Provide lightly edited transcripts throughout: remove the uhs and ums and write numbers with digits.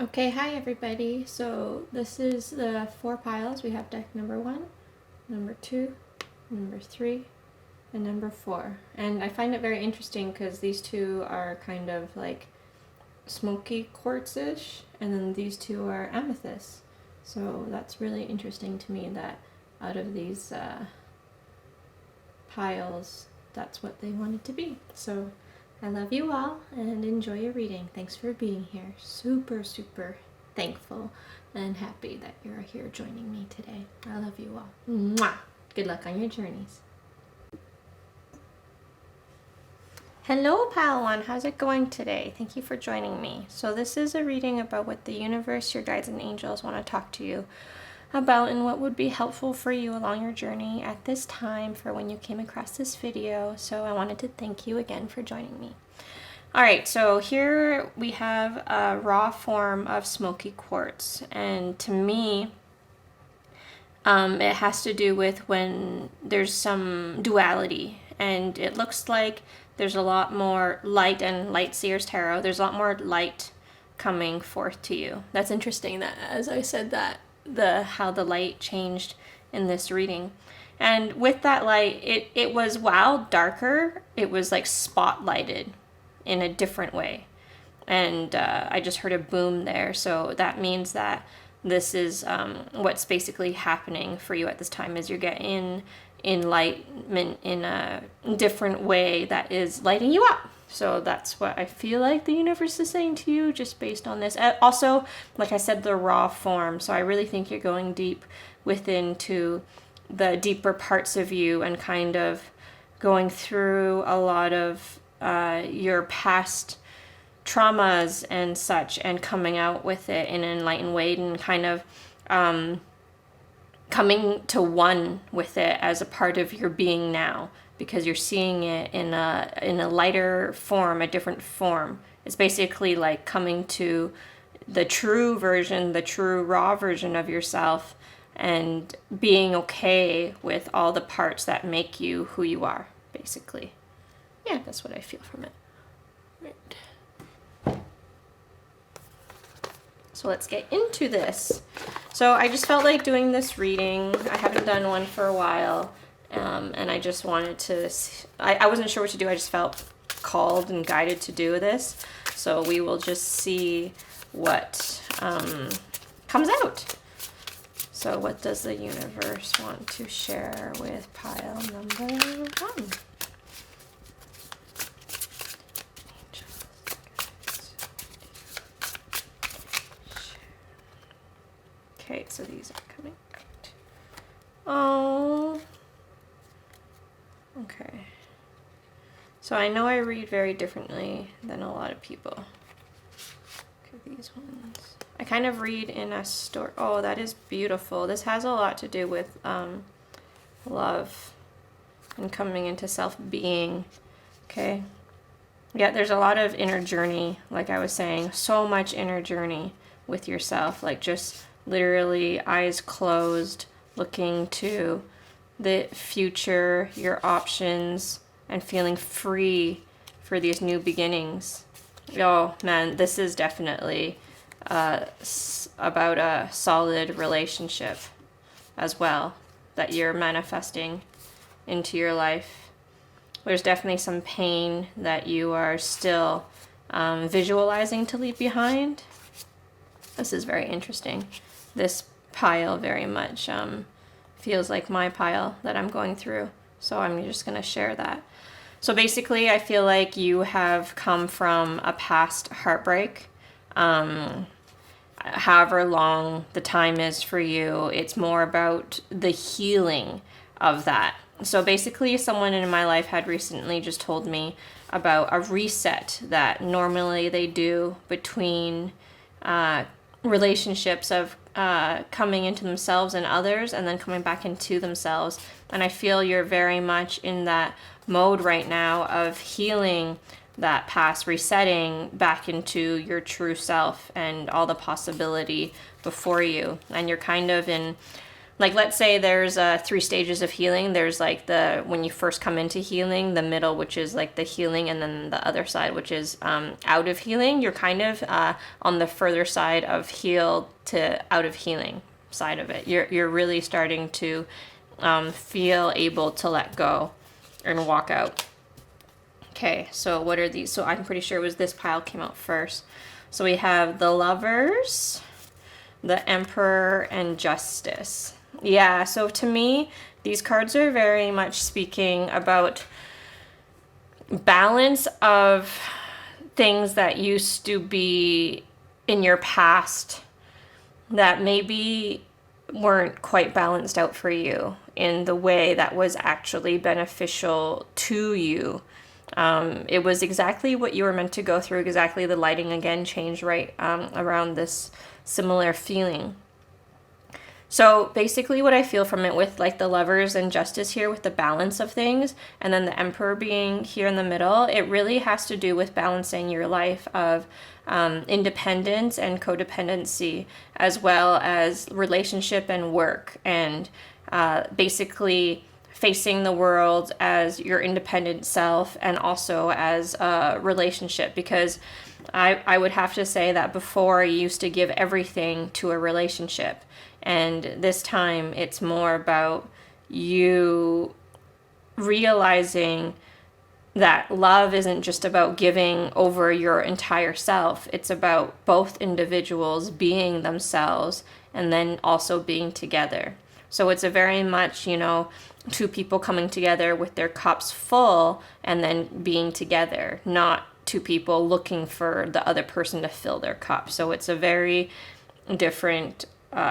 Okay, hi everybody. So this is the 4 piles. We have deck number 1, number 2, number 3, and number 4. And I find it very interesting because these two are kind of like smoky quartz-ish, and then these two are amethyst. So that's really interesting to me that out of these piles, that's what they wanted to be. So I love you all and enjoy your reading. Thanks for being here. Super, super thankful and happy that you're here joining me today. I love you all. Mwah! Good luck on your journeys. Hello, Pile 1. How's it going today? Thank you for joining me. So this is a reading about what the universe, your guides, and angels want to talk to you about and what would be helpful for you along your journey at this time for when you came across this video. So I wanted to thank you again for joining me. All right, so here we have a raw form of smoky quartz, and to me it has to do with when there's some duality, and it looks like there's a lot more light, and Light Seer's Tarot, there's a lot more light coming forth to you. That's interesting that as I said that, how the light changed in this reading. And with that light, it was, while darker, it was like spotlighted in a different way. And I just heard a boom there. So that means that this is what's basically happening for you at this time, is you're getting enlightenment in a different way that is lighting you up. So that's what I feel like the universe is saying to you, just based on this. Also, like I said, the raw form. So I really think you're going deep within to the deeper parts of you and kind of going through a lot of your past traumas and such, and coming out with it in an enlightened way, and kind of coming to one with it as a part of your being now, because you're seeing it in a lighter form, a different form. It's basically like coming to the true version, the true raw version of yourself, and being okay with all the parts that make you who you are, basically. Yeah, that's what I feel from it. Right. So let's get into this. So I just felt like doing this reading. I haven't done one for a while. And I just wanted to, I wasn't sure what to do. I just felt called and guided to do this. So we will just see what comes out. So what does the universe want to share with pile number 1? Okay, so these are coming out. Oh. Okay. So I know I read very differently than a lot of people. Okay, these ones. I kind of read in a story. Oh, that is beautiful. This has a lot to do with love and coming into self-being. Okay. Yeah, there's a lot of inner journey, like I was saying. So much inner journey with yourself. Like just literally eyes closed, looking to the future, your options, and feeling free for these new beginnings. Oh man, this is definitely about a solid relationship as well that you're manifesting into your life. There's definitely some pain that you are still visualizing to leave behind. This is very interesting. This pile very much feels like my pile that I'm going through. So I'm just going to share that. So basically, I feel like you have come from a past heartbreak. However long the time is for you, it's more about the healing of that. So basically, someone in my life had recently just told me about a reset that normally they do between relationships of coming into themselves and others, and then coming back into themselves. And I feel you're very much in that mode right now of healing that past, resetting back into your true self and all the possibility before you. And you're kind of in like, let's say there's 3 stages of healing. There's like when you first come into healing, the middle, which is like the healing, and then the other side, which is out of healing. You're kind of on the further side of healed to out of healing side of it. You're really starting to feel able to let go and walk out. Okay, so what are these? So I'm pretty sure it was this pile came out first. So we have the Lovers, the Emperor, and Justice. Yeah, so to me, these cards are very much speaking about balance of things that used to be in your past that maybe weren't quite balanced out for you in the way that was actually beneficial to you. It was exactly what you were meant to go through, exactly the lighting again changed right around this similar feeling. So basically what I feel from it with like the Lovers and Justice here with the balance of things, and then the Emperor being here in the middle, it really has to do with balancing your life of independence and codependency, as well as relationship and work, and basically facing the world as your independent self and also as a relationship. Because I would have to say that before I used to give everything to a relationship. And this time it's more about you realizing that love isn't just about giving over your entire self. It's about both individuals being themselves and then also being together. So it's a very much, 2 people coming together with their cups full and then being together, not 2 people looking for the other person to fill their cup. So it's a very different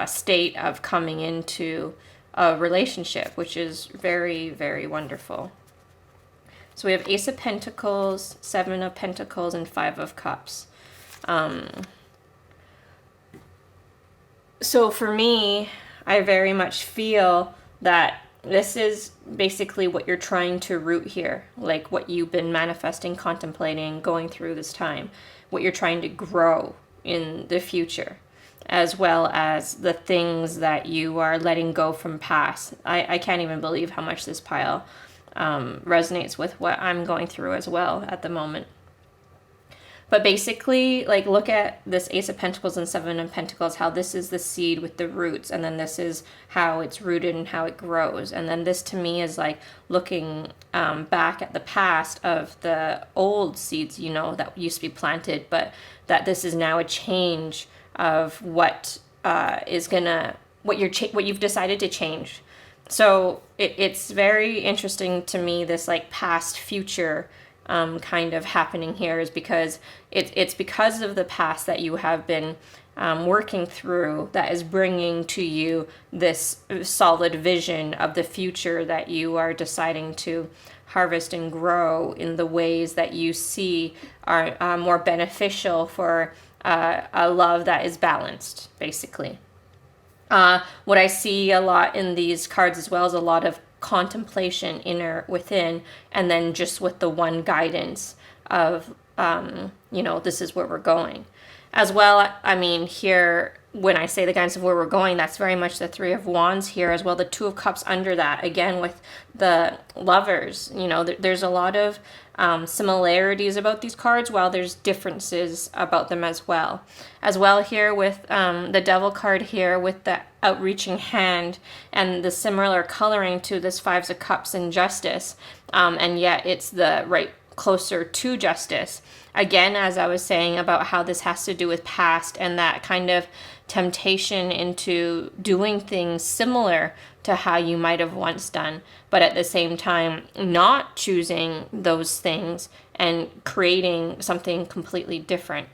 state of coming into a relationship, which is very, very wonderful. So we have Ace of Pentacles, 7 of Pentacles, and 5 of Cups. So for me, I very much feel that this is basically what you're trying to root here, like what you've been manifesting, contemplating, going through this time, what you're trying to grow in the future, as well as the things that you are letting go from past. I can't even believe how much this pile resonates with what I'm going through as well at the moment. But basically, like, look at this Ace of Pentacles and 7 of Pentacles, how this is the seed with the roots, and then this is how it's rooted and how it grows. And then this to me is like looking back at the past of the old seeds, that used to be planted, but that this is now a change of what you've decided to change. So it's very interesting to me, this like past future kind of happening here, is because it's because of the past that you have been working through that is bringing to you this solid vision of the future that you are deciding to harvest and grow in the ways that you see are more beneficial for a love that is balanced, basically. What I see a lot in these cards as well is a lot of contemplation inner within, and then just with the one guidance of this is where we're going as well. I mean, here when I say the guidance of where we're going, that's very much the 3 of Wands here as well, the 2 of Cups under that, again with the Lovers. There's a lot of similarities about these cards, while there's differences about them as well here with the Devil card here with the outreaching hand and the similar coloring to this 5 of Cups and Justice, and yet it's the right closer to Justice. Again, as I was saying about how this has to do with past and that kind of temptation into doing things similar to how you might have once done, but at the same time not choosing those things and creating something completely different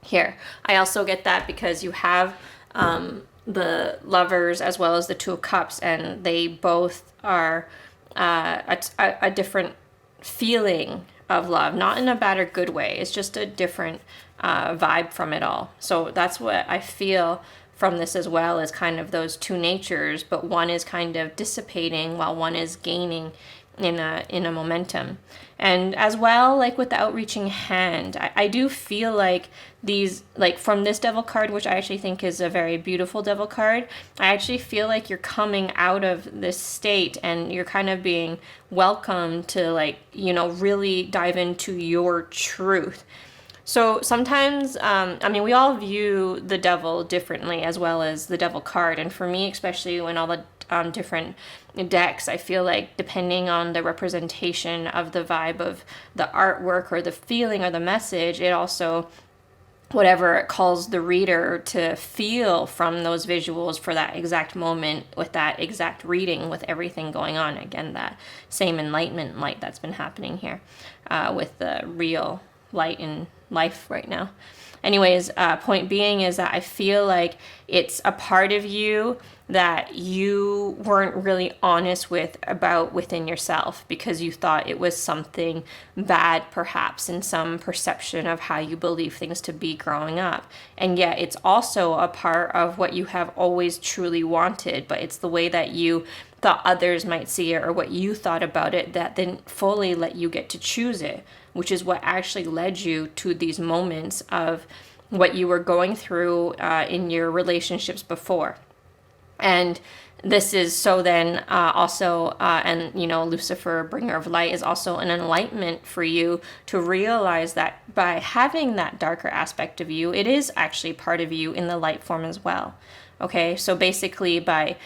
here. I also get that because you have the Lovers as well as the 2 of Cups, and they both are a different feeling of love, not in a bad or good way. It's just a different vibe from it all. So that's what I feel from this as well, as kind of those 2 natures, but one is kind of dissipating while one is gaining in a momentum. And as well, like with the outreaching hand, I do feel like these, like from this devil card, which I actually think is a very beautiful devil card, I actually feel like you're coming out of this state and you're kind of being welcomed to, like, you know, really dive into your truth. So sometimes, I mean, we all view the devil differently, as well as the devil card. And for me, especially when all the different decks, I feel like depending on the representation of the vibe of the artwork or the feeling or the message, it also, whatever it calls the reader to feel from those visuals for that exact moment with that exact reading, with everything going on. Again, that same enlightenment light that's been happening here with the real light in life right now. Anyways, point being is that I feel like it's a part of you that you weren't really honest with about within yourself, because you thought it was something bad, perhaps in some perception of how you believe things to be growing up. And yet it's also a part of what you have always truly wanted, but it's the way that you thought others might see it or what you thought about it that didn't fully let you get to choose it, which is what actually led you to these moments of what you were going through in your relationships before. And this is so then also, and you know, Lucifer, bringer of light, is also an enlightenment for you to realize that by having that darker aspect of you, it is actually part of you in the light form as well. Okay, so basically by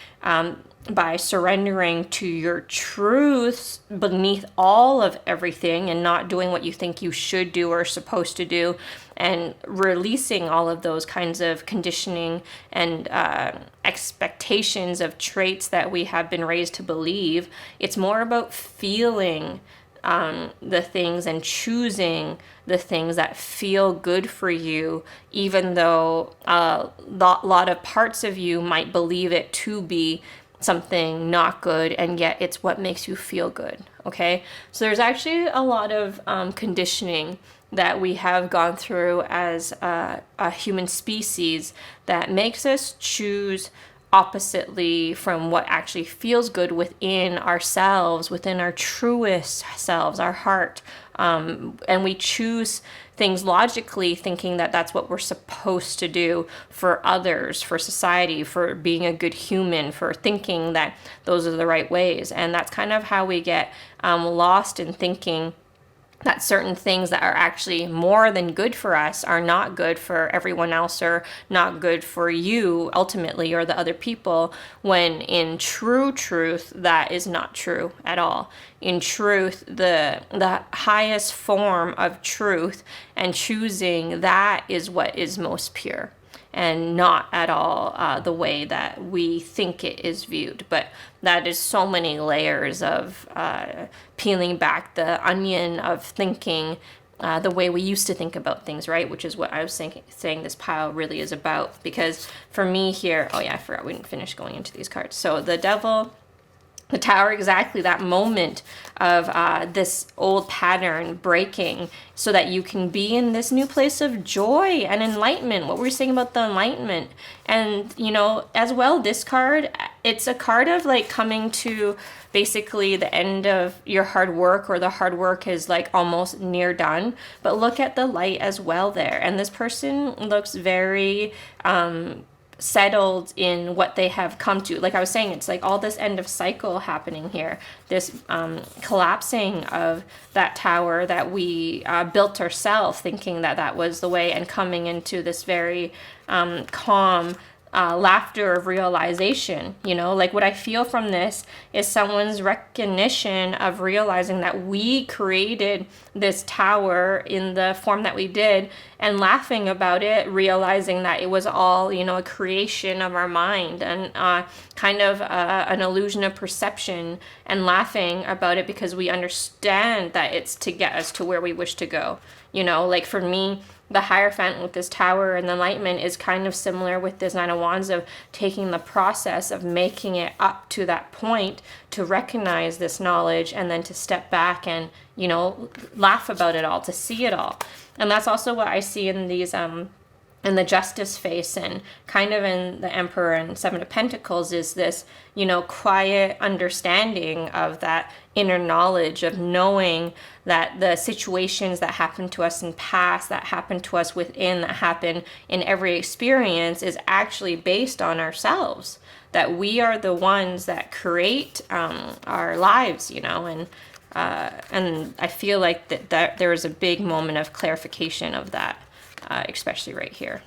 surrendering to your truths beneath all of everything and not doing what you think you should do or supposed to do, and releasing all of those kinds of conditioning and expectations of traits that we have been raised to believe, it's more about feeling the things and choosing the things that feel good for you, even though a lot of parts of you might believe it to be something not good, and yet it's what makes you feel good. Okay, so there's actually a lot of conditioning that we have gone through as a human species that makes us choose oppositely from what actually feels good within ourselves, within our truest selves, our heart. And we choose things logically thinking that that's what we're supposed to do for others, for society, for being a good human, for thinking that those are the right ways. And that's kind of how we get lost in thinking that certain things that are actually more than good for us are not good for everyone else, or not good for you ultimately, or the other people, when in true truth that is not true at all. In truth, the highest form of truth and choosing that is what is most pure, and not at all the way that we think it is viewed. But that is so many layers of peeling back the onion of thinking the way we used to think about things, right? Which is what I was saying this pile really is about. Because for me here, oh yeah, I forgot we didn't finish going into these cards. So the devil, the tower, exactly that moment of this old pattern breaking so that you can be in this new place of joy and enlightenment. What we're saying about the enlightenment. And, you know, as well, this card, it's a card of like coming to basically the end of your hard work, or the hard work is like almost near done. But look at the light as well there. And this person looks very settled in what they have come to. Like I was saying, it's like all this end of cycle happening here, this collapsing of that tower that we built ourselves, thinking that that was the way, and coming into this very calm laughter of realization. You know, like what I feel from this is someone's recognition of realizing that we created this tower in the form that we did, and laughing about it, realizing that it was all, you know, a creation of our mind, and kind of an illusion of perception, and laughing about it because we understand that it's to get us to where we wish to go. You know, like for me, the Hierophant with this tower and the enlightenment is kind of similar with this Nine of Wands, of taking the process of making it up to that point to recognize this knowledge, and then to step back and, you know, laugh about it all, to see it all. And that's also what I see in these And the justice face, and kind of in the Emperor and Seven of Pentacles, is this, you know, quiet understanding of that inner knowledge of knowing that the situations that happen to us in past, that happen to us within, that happen in every experience is actually based on ourselves. That we are the ones that create our lives, you know, and I feel like that there is a big moment of clarification of that. Especially right here.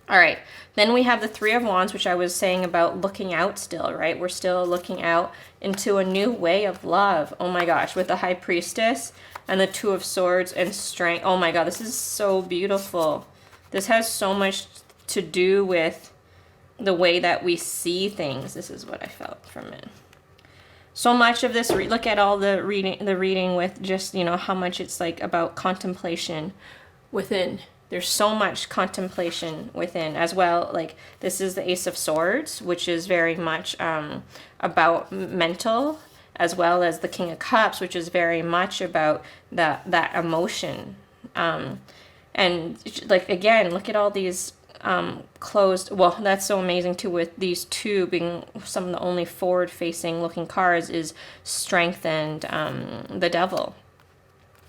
All right, then we have the Three of Wands, which I was saying about looking out still, right? We're still looking out into a new way of love. Oh my gosh, with the High Priestess and the Two of Swords and Strength. Oh my God, this is so beautiful. This has so much to do with the way that we see things. This is what I felt from it. So much of this, look at all the reading with just, you know, how much it's like about contemplation within. There's so much contemplation within as well. Like this is the Ace of Swords, which is very much about mental, as well as the King of Cups, which is very much about that emotion. And like, again, look at all these closed. Well, that's so amazing too, with these two being some of the only forward facing looking cards, is Strength and the Devil.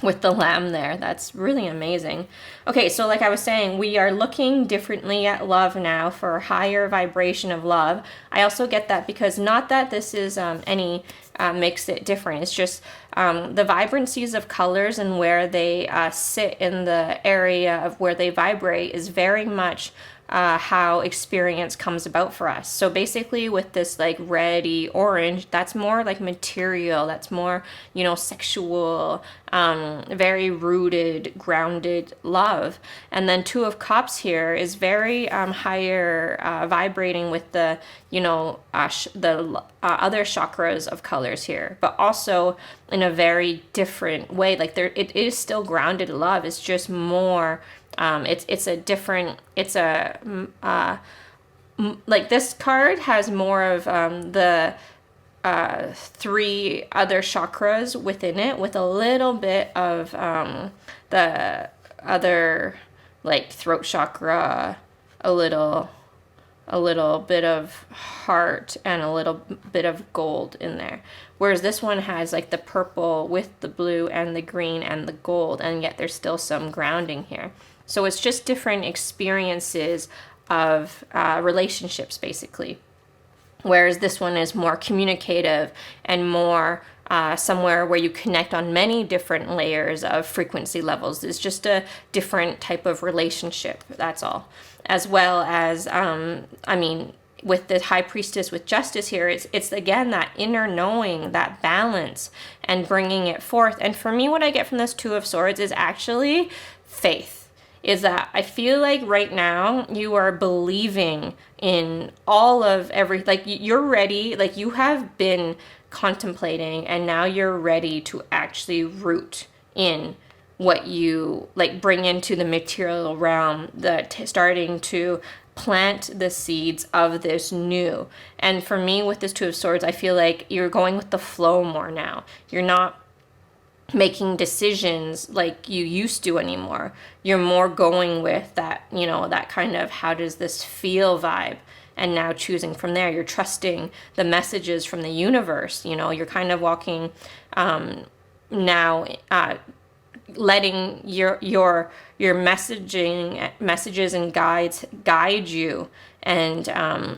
With the Lamb there. That's really amazing. Okay, so like I was saying, we are looking differently at love now for a higher vibration of love. I also get that because not that this is any makes it different. It's just the vibrancies of colors and where they sit in the area of where they vibrate is very much how experience comes about for us. So basically with this like reddy orange, that's more like material, that's more, you know, sexual, very rooted, grounded love. And then Two of Cups here is very higher vibrating with the, you know, the other chakras of colors here, but also in a very different way. Like it is still grounded love. It's just more it's a different, it's a like this card has more of the three other chakras within it, with a little bit of the other, like throat chakra, a little bit of heart, and a little bit of gold in there. Whereas this one has like the purple with the blue and the green and the gold, and yet there's still some grounding here. So it's just different experiences of relationships, basically. Whereas this one is more communicative and more somewhere where you connect on many different layers of frequency levels. It's just a different type of relationship, that's all. As well as, I mean, with the High Priestess with Justice here, it's again that inner knowing, that balance, and bringing it forth. And for me, what I get from this Two of Swords is actually faith. Is that I feel like right now you are believing in all of like you're ready, like you have been contemplating, and now you're ready to actually root in what you like bring into the material realm, starting to plant the seeds of this new. And for me with this Two of Swords, I feel like you're going with the flow more now. You're not making decisions like you used to anymore. You're more going with that, you know, that kind of how does this feel vibe, and now choosing from there. You're trusting the messages from the universe, you know. You're kind of walking now letting your messages and guides guide you, and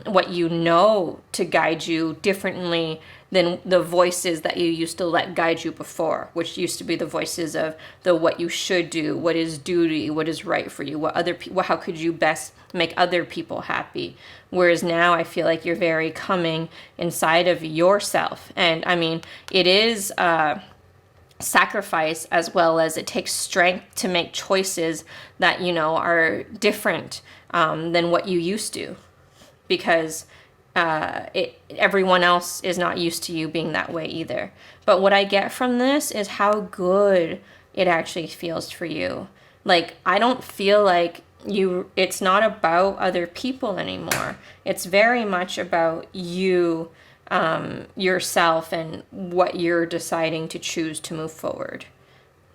what you know to guide you differently than the voices that you used to let guide you before, which used to be the voices of the what you should do, what is duty, what is right for you, what other people, how could you best make other people happy. Whereas now I feel like you're very coming inside of yourself. And I mean, it is sacrifice, as well as it takes strength to make choices that, you know, are different than what you used to, because everyone else is not used to you being that way either. But what I get from this is how good it actually feels for you. Like, I don't feel like it's not about other people anymore. It's very much about you, yourself, and what you're deciding to choose to move forward.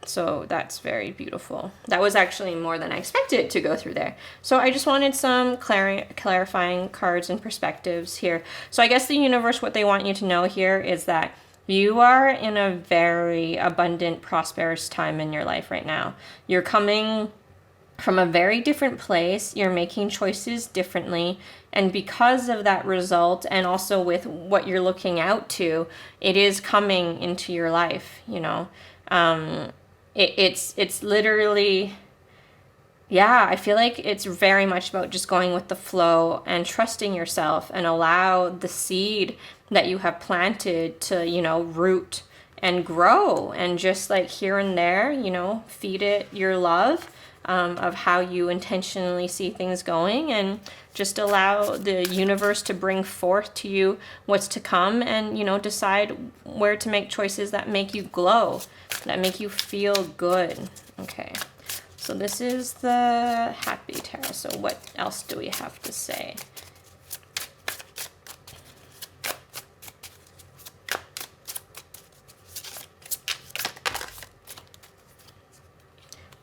So that's very beautiful. That was actually more than I expected to go through there. So I just wanted some clarifying cards and perspectives here. So I guess the universe, what they want you to know here is that you are in a very abundant, prosperous time in your life right now. You're coming from a very different place. You're making choices differently. And because of that result, and also with what you're looking out to, it is coming into your life, you know. It's literally, yeah, I feel like it's very much about just going with the flow and trusting yourself and allow the seed that you have planted to, you know, root and grow, and just like here and there, you know, feed it your love of how you intentionally see things going, and just allow the universe to bring forth to you what's to come, and, you know, decide where to make choices that make you glow, that make you feel good. Okay, so this is the Happy Tarot. So what else do we have to say?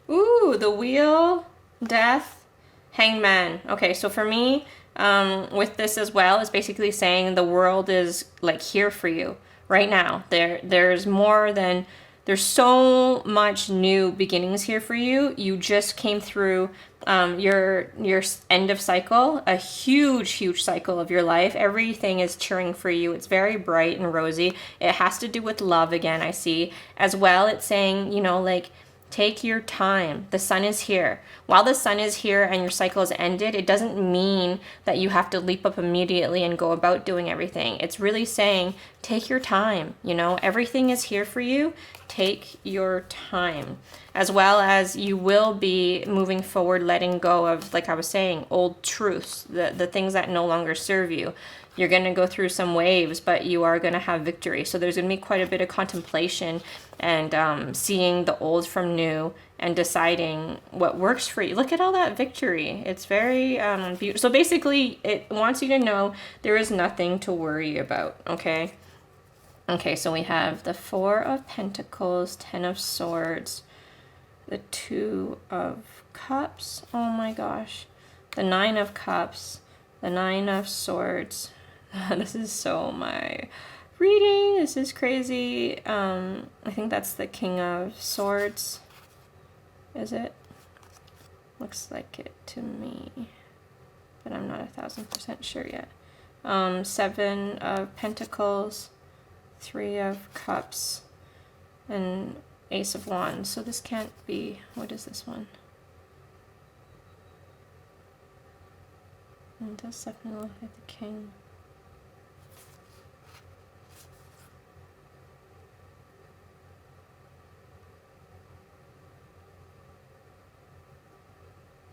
Ooh, the Wheel, Death, Hangman. Okay, so for me, with this as well, is basically saying the world is like here for you right now. There's more than, there's so much new beginnings here for you. You just came through your end of cycle, a huge cycle of your life. Everything is cheering for you. It's very bright and rosy. It has to do with love again, I see. As well, it's saying, you know, like, take your time. The sun is here. While the sun is here and your cycle is ended, it doesn't mean that you have to leap up immediately and go about doing everything. It's really saying, take your time. You know, everything is here for you. Take your time. As well as you will be moving forward, letting go of, like I was saying, old truths, the things that no longer serve you. You're going to go through some waves, but you are going to have victory. So there's going to be quite a bit of contemplation and seeing the old from new and deciding what works for you. Look at all that victory. It's very beautiful. So basically, it wants you to know there is nothing to worry about, okay? Okay, so we have the Four of Pentacles, Ten of Swords, the Two of Cups, oh my gosh, the Nine of Cups, the Nine of Swords. This is so my reading. This is crazy. I think that's the King of Swords. Is it? Looks like it to me, but I'm not 1000% sure yet. Seven of Pentacles, Three of Cups, and Ace of Wands. So this can't be, what is this one? It does definitely look like the King.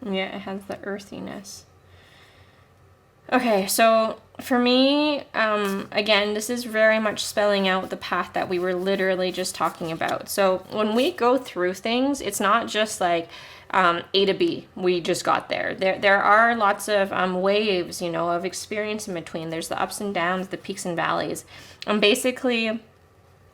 Yeah, it has the earthiness. Okay, so for me, again, this is very much spelling out the path that we were literally just talking about. So when we go through things, it's not just like A to B, we just got there. There are lots of waves, you know, of experience in between. There's the ups and downs, the peaks and valleys. And basically,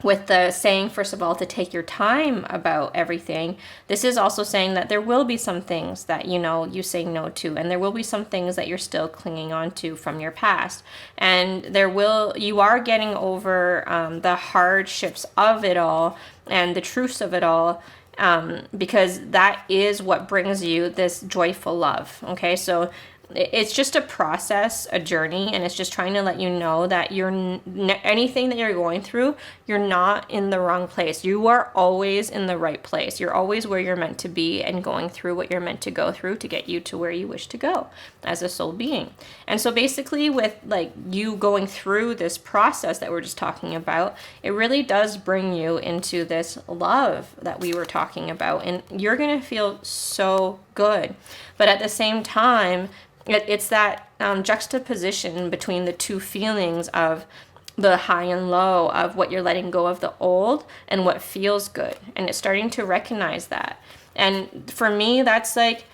with the saying, first of all, to take your time about everything, this is also saying that there will be some things that, you know, you say no to, and there will be some things that you're still clinging on to from your past. And you are getting over the hardships of it all and the truths of it all, because that is what brings you this joyful love. Okay, so it's just a process, a journey, and it's just trying to let you know that anything that you're going through, you're not in the wrong place. You are always in the right place. You're always where you're meant to be and going through what you're meant to go through to get you to where you wish to go as a soul being. And so basically with like you going through this process that we're just talking about, it really does bring you into this love that we were talking about, and you're going to feel so good. But at the same time, it's that juxtaposition between the two feelings of the high and low, of what you're letting go of the old and what feels good. And it's starting to recognize that. And for me, that's like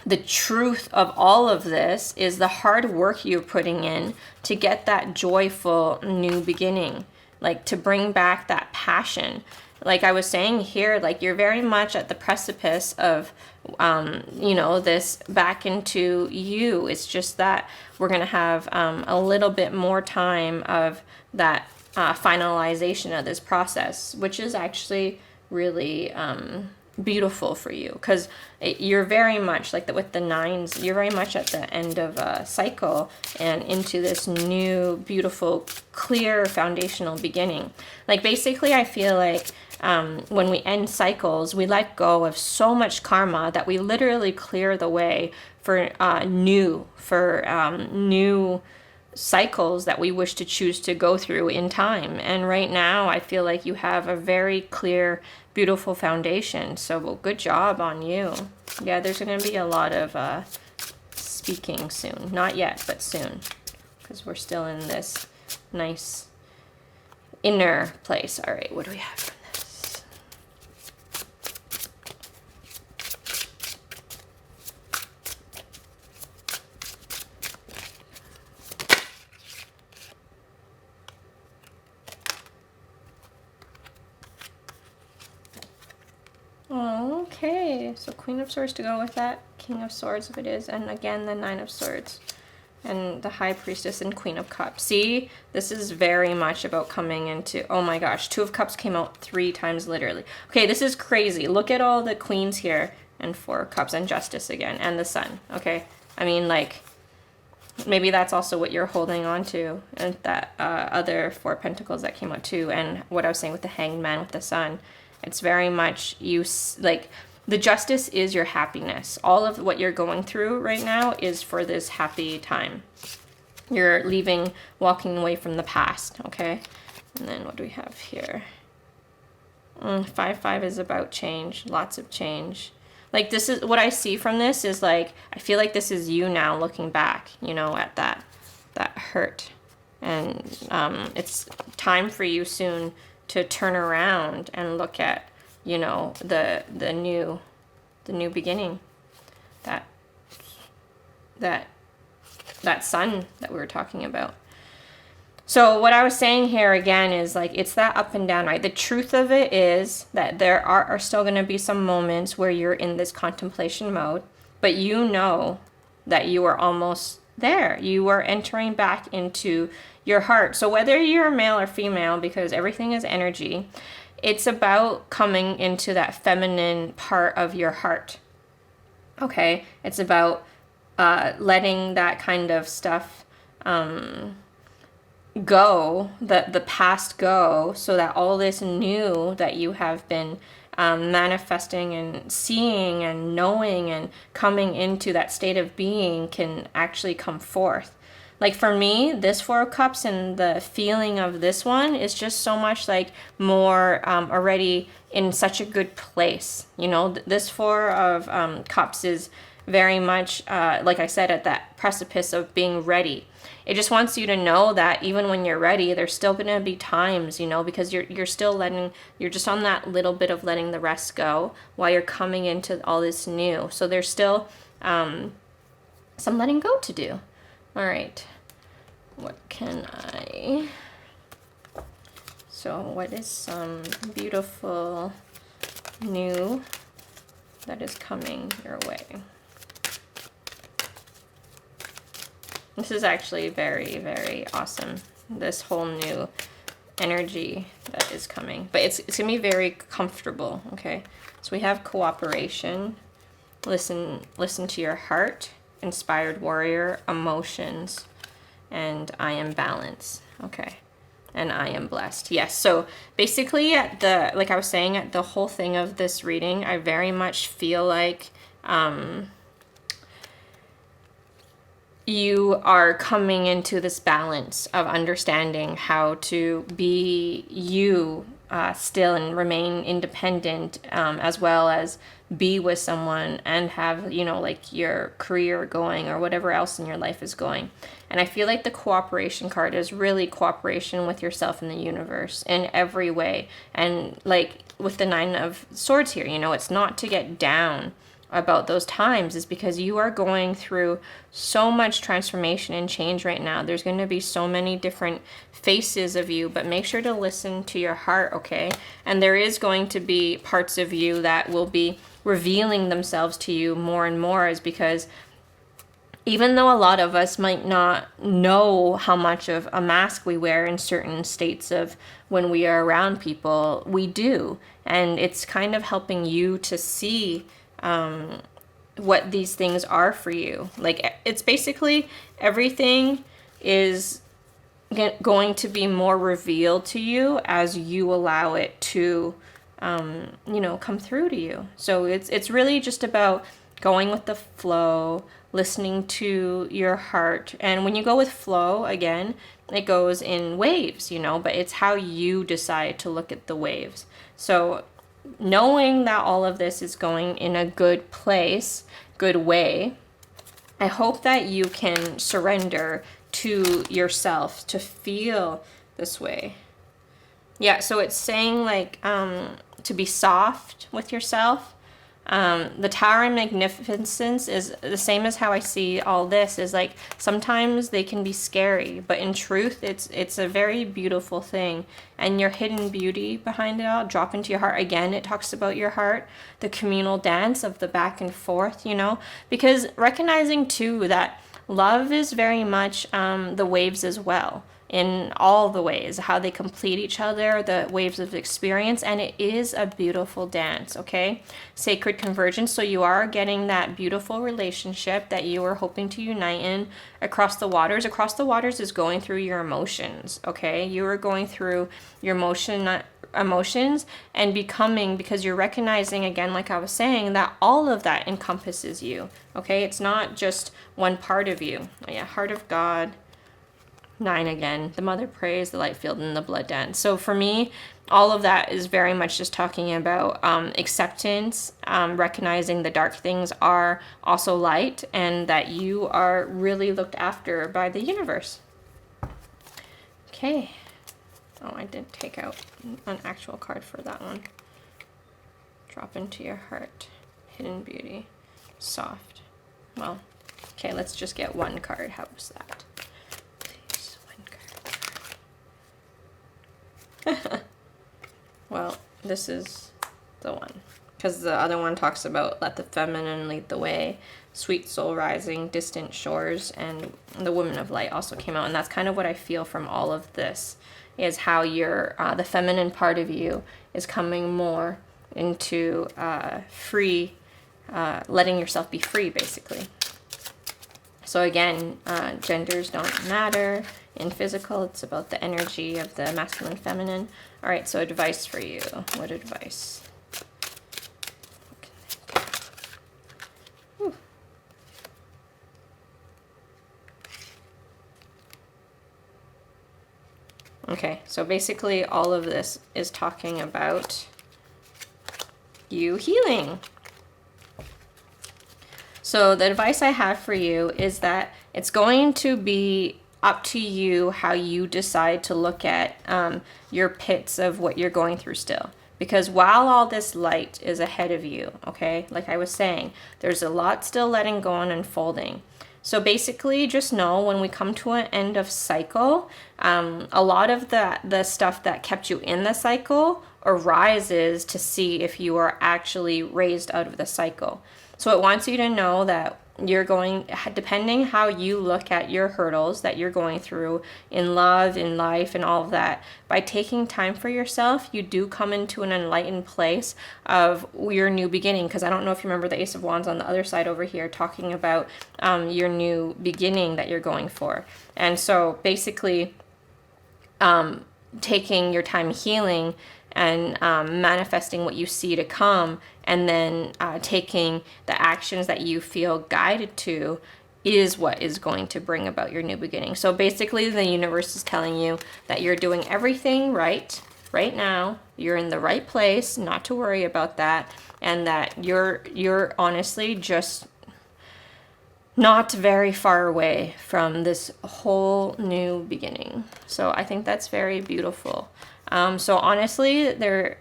the truth of all of this is the hard work you're putting in to get that joyful new beginning. like to bring back that passion. Like I was saying here, like you're very much at the precipice of, you know, this back into you. It's just that we're going to have a little bit more time of that finalization of this process, which is actually really beautiful for you, because you're very much like with the nines, you're very much at the end of a cycle and into this new, beautiful, clear foundational beginning. Like basically, I feel like when we end cycles, we let go of so much karma that we literally clear the way for new cycles that we wish to choose to go through in time. And right now, I feel like you have a very clear, beautiful foundation. So well, good job on you. Yeah, there's going to be a lot of speaking soon. Not yet, but soon, because we're still in this nice inner place. All right, what do we have from this? Okay, so Queen of Swords to go with that, King of Swords if it is, and again the Nine of Swords, and the High Priestess and Queen of Cups. See, this is very much about coming into, oh my gosh, Two of Cups came out 3 times literally. Okay, this is crazy. Look at all the Queens here, and 4 of Cups, and Justice again, and the Sun, okay? I mean, like, maybe that's also what you're holding on to, and that other 4 Pentacles that came out too, and what I was saying with the Hanged Man with the Sun. It's very much you, like, the Justice is your happiness. All of what you're going through right now is for this happy time. You're leaving, walking away from the past, okay? And then what do we have here? 5-5 is about change, lots of change. Like, this is, what I see from this is, like, I feel like this is you now looking back, you know, at that hurt. And it's time for you soon to turn around and look at, you know, the new beginning, that sun that we were talking about. So what I was saying here again is, like, it's that up and down, right? The truth of it is that there are still going to be some moments where you're in this contemplation mode, but you know that you are almost there. You are entering back into your heart. So whether you're male or female, because everything is energy, it's about coming into that feminine part of your heart. Okay? It's about letting that kind of stuff go, the past go, so that all this new that you have been manifesting and seeing and knowing and coming into that state of being can actually come forth. Like for me, this 4 of Cups and the feeling of this one is just so much like more already in such a good place. You know, this 4 of Cups is very much, like I said, at that precipice of being ready. It just wants you to know that even when you're ready, there's still going to be times, you know, because you're still you're just on that little bit of letting the rest go while you're coming into all this new. So there's still some letting go to do. All right. What can I... So what is some beautiful new that is coming your way? This is actually very, very awesome. This whole new energy that is coming. But it's going to be very comfortable, okay? So we have cooperation, listen to your heart, inspired warrior, emotions, and I am balance, okay? And I am blessed. Yes, so basically at the, like I was saying, at the whole thing of this reading, I very much feel like you are coming into this balance of understanding how to be you still and remain independent, as well as be with someone and have, you know, like your career going or whatever else in your life is going. And I feel like the cooperation card is really cooperation with yourself and the universe in every way. And like with the 9 of Swords here, you know, it's not to get down about those times is because you are going through so much transformation and change right now. There's going to be so many different faces of you, but make sure to listen to your heart, okay? And there is going to be parts of you that will be revealing themselves to you more and more, is because even though a lot of us might not know how much of a mask we wear in certain states of when we are around people, we do. And it's kind of helping you to see what these things are for you. Like, it's basically everything is going to be more revealed to you as you allow it to, come through to you. So it's really just about going with the flow, listening to your heart. And when you go with flow, again, it goes in waves, but it's how you decide to look at the waves. So knowing that all of this is going in a good place, good way, I hope that you can surrender to yourself to feel this way. Yeah, so it's saying like to be soft with yourself. The Tower and Magnificence is the same as how I see all this, is like sometimes they can be scary, but in truth it's a very beautiful thing. And your hidden beauty behind it all, drop into your heart. Again, it talks about your heart, the communal dance of the back and forth, because recognizing too that love is very much the waves as well, in all the ways, how they complete each other, the waves of experience, and it is a beautiful dance, okay? Sacred convergence, so you are getting that beautiful relationship that you were hoping to unite in across the waters. Across the waters is going through your emotions, okay? You are going through your emotions and becoming, because you're recognizing, again, like I was saying, that all of that encompasses you, okay? It's not just one part of you. Yeah, heart of God. 9 again, the mother prays, the light field, and the blood dance. So for me, all of that is very much just talking about acceptance, recognizing the dark things are also light, and that you are really looked after by the universe. Okay. Oh, I did take out an actual card for that one. Drop into your heart. Hidden beauty. Soft. Well, okay, let's just get one card. How was that? Well, this is the one, because the other one talks about let the feminine lead the way, sweet soul rising, distant shores, and the woman of light also came out. And that's kind of what I feel from all of this, is how your the feminine part of you is coming more into free, letting yourself be free, basically. So again, genders don't matter. In physical, it's about the energy of the masculine, feminine. All right, so advice for you. What advice? Whew. Okay, so basically all of this is talking about you healing. So the advice I have for you is that it's going to be up to you how you decide to look at your pits of what you're going through still. Because while all this light is ahead of you, okay, like I was saying, there's a lot still letting go and unfolding. So basically, just know when we come to an end of cycle, a lot of the stuff that kept you in the cycle arises to see if you are actually raised out of the cycle. So it wants you to know that you're going, depending how you look at your hurdles that you're going through in love, in life, and all of that, by taking time for yourself, you do come into an enlightened place of your new beginning. Because I don't know if you remember the Ace of Wands on the other side over here talking about your new beginning that you're going for. And so basically, taking your time healing and manifesting what you see to come, and then taking the actions that you feel guided to is what is going to bring about your new beginning. So basically, the universe is telling you that you're doing everything right now. You're in the right place, not to worry about that, and that you're honestly just not very far away from this whole new beginning. So I think that's very beautiful. So honestly,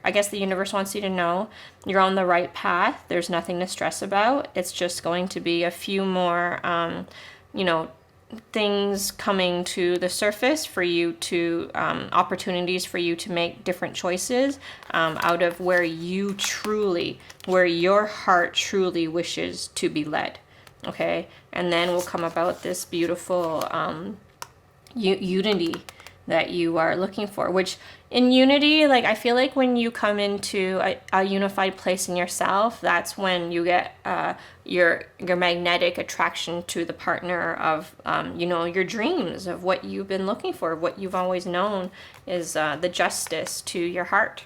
I guess the universe wants you to know you're on the right path. There's nothing to stress about. It's just going to be a few more, you know, things coming to the surface for you to, opportunities for you to make different choices out of where your heart truly wishes to be led. Okay. And then will come about this beautiful unity that you are looking for, which in unity, like I feel like when you come into a unified place in yourself, that's when you get your magnetic attraction to the partner of you know, your dreams, of what you've been looking for, what you've always known is the justice to your heart.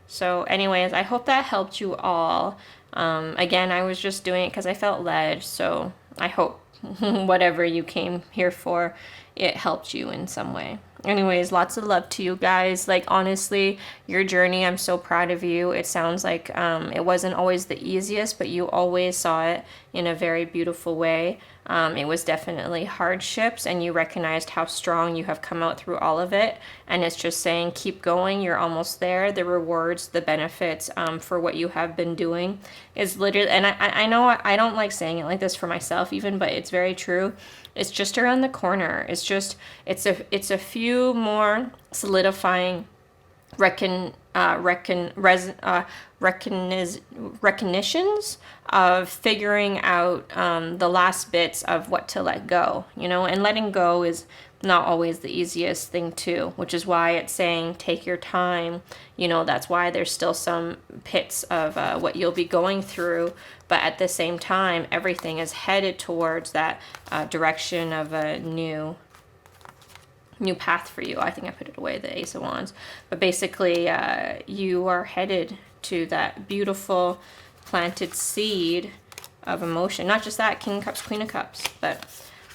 So anyways, I hope that helped you all. Again, I was just doing it because I felt led, so I hope whatever you came here for, it helped you in some way. Anyways, lots of love to you guys. Like, honestly, your journey, I'm so proud of you. It sounds like it wasn't always the easiest, but you always saw it in a very beautiful way. It was definitely hardships, and you recognized how strong you have come out through all of it. And it's just saying, keep going. You're almost there. The rewards, the benefits for what you have been doing is literally, and I know I don't like saying it like this for myself even, but it's very true. It's just around the corner. It's a few more solidifying recognitions of figuring out the last bits of what to let go, you know, and letting go is not always the easiest thing too, which is why it's saying take your time. You know, that's why there's still some pits of what you'll be going through, but at the same time, everything is headed towards that direction of a new path for you. I think I put it away, the Ace of Wands. But basically, you are headed to that beautiful planted seed of emotion. Not just that, King of Cups, Queen of Cups, but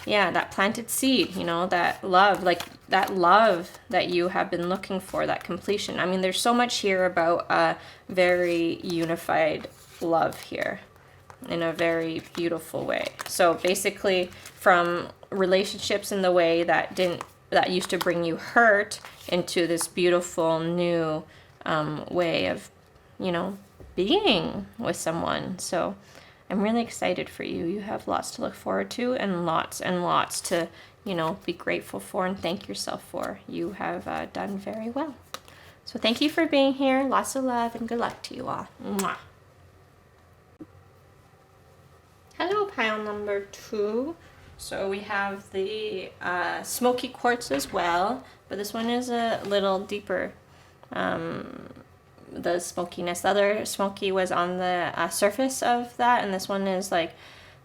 yeah, that planted seed, you know, that love, like that love that you have been looking for, that completion. I mean, there's so much here about a very unified love here in a very beautiful way. So basically, from relationships in the way that used to bring you hurt into this beautiful new way of, you know, being with someone. So I'm really excited for you. You have lots to look forward to and lots to, you know, be grateful for and thank yourself for. You have done very well. So thank you for being here. Lots of love and good luck to you all. Mwah. Hello, pile number 2. So we have the smoky quartz as well, but this one is a little deeper, the smokiness. The other smoky was on the surface of that, and this one is like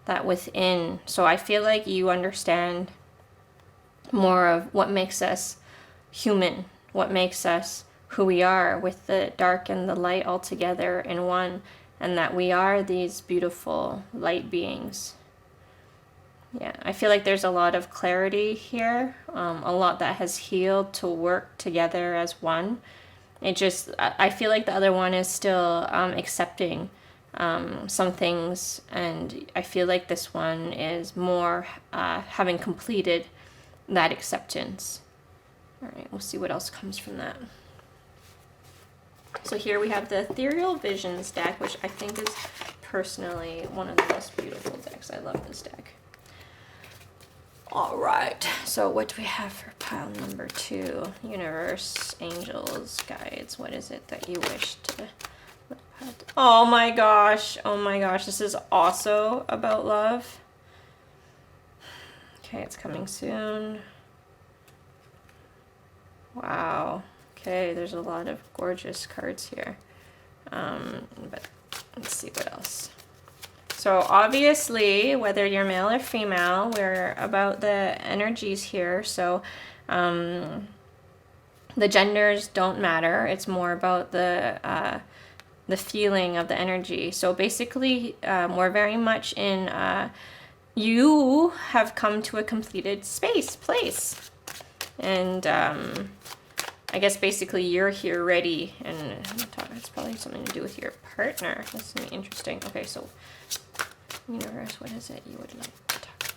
that within. So I feel like you understand more of what makes us human, what makes us who we are, with the dark and the light all together in one, and that we are these beautiful light beings. Yeah, I feel like there's a lot of clarity here, a lot that has healed to work together as one. I feel like the other one is still accepting some things, and I feel like this one is more having completed that acceptance. All right, we'll see what else comes from that. So here we have the Ethereal Visions deck, which I think is personally one of the most beautiful decks. I love this deck. All right, so what do we have for pile number 2? Universe, angels, guides. What is it that you wish to look at? Oh my gosh, this is also about love. Okay, it's coming soon. Wow. Okay, there's a lot of gorgeous cards here. But let's see what else. So obviously, whether you're male or female, we're about the energies here. So the genders don't matter. It's more about the feeling of the energy. So basically, we're very much in, you have come to a completed place. And I guess basically you're here ready, and it's probably something to do with your partner. This is going to be interesting. Okay, so universe, what is it you would like to talk about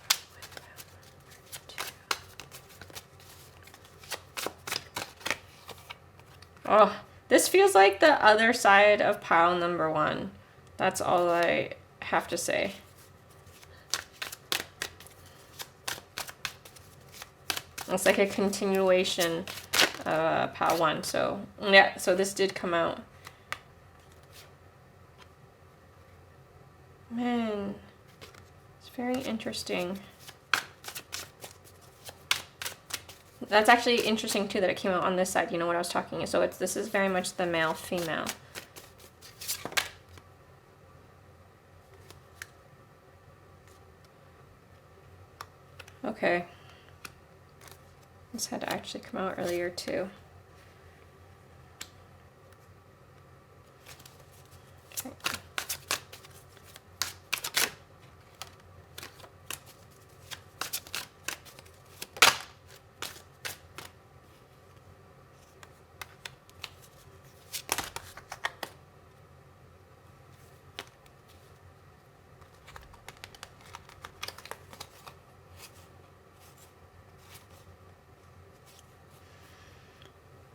with Oh, this feels like the other side of pile number 1. That's all I have to say. It's like a continuation of pile 1. So yeah, so this did come out. Man, it's very interesting. That's actually interesting too that it came out on this side. You know what I was talking. So this is very much the male female. Okay. This had to actually come out earlier too. Okay.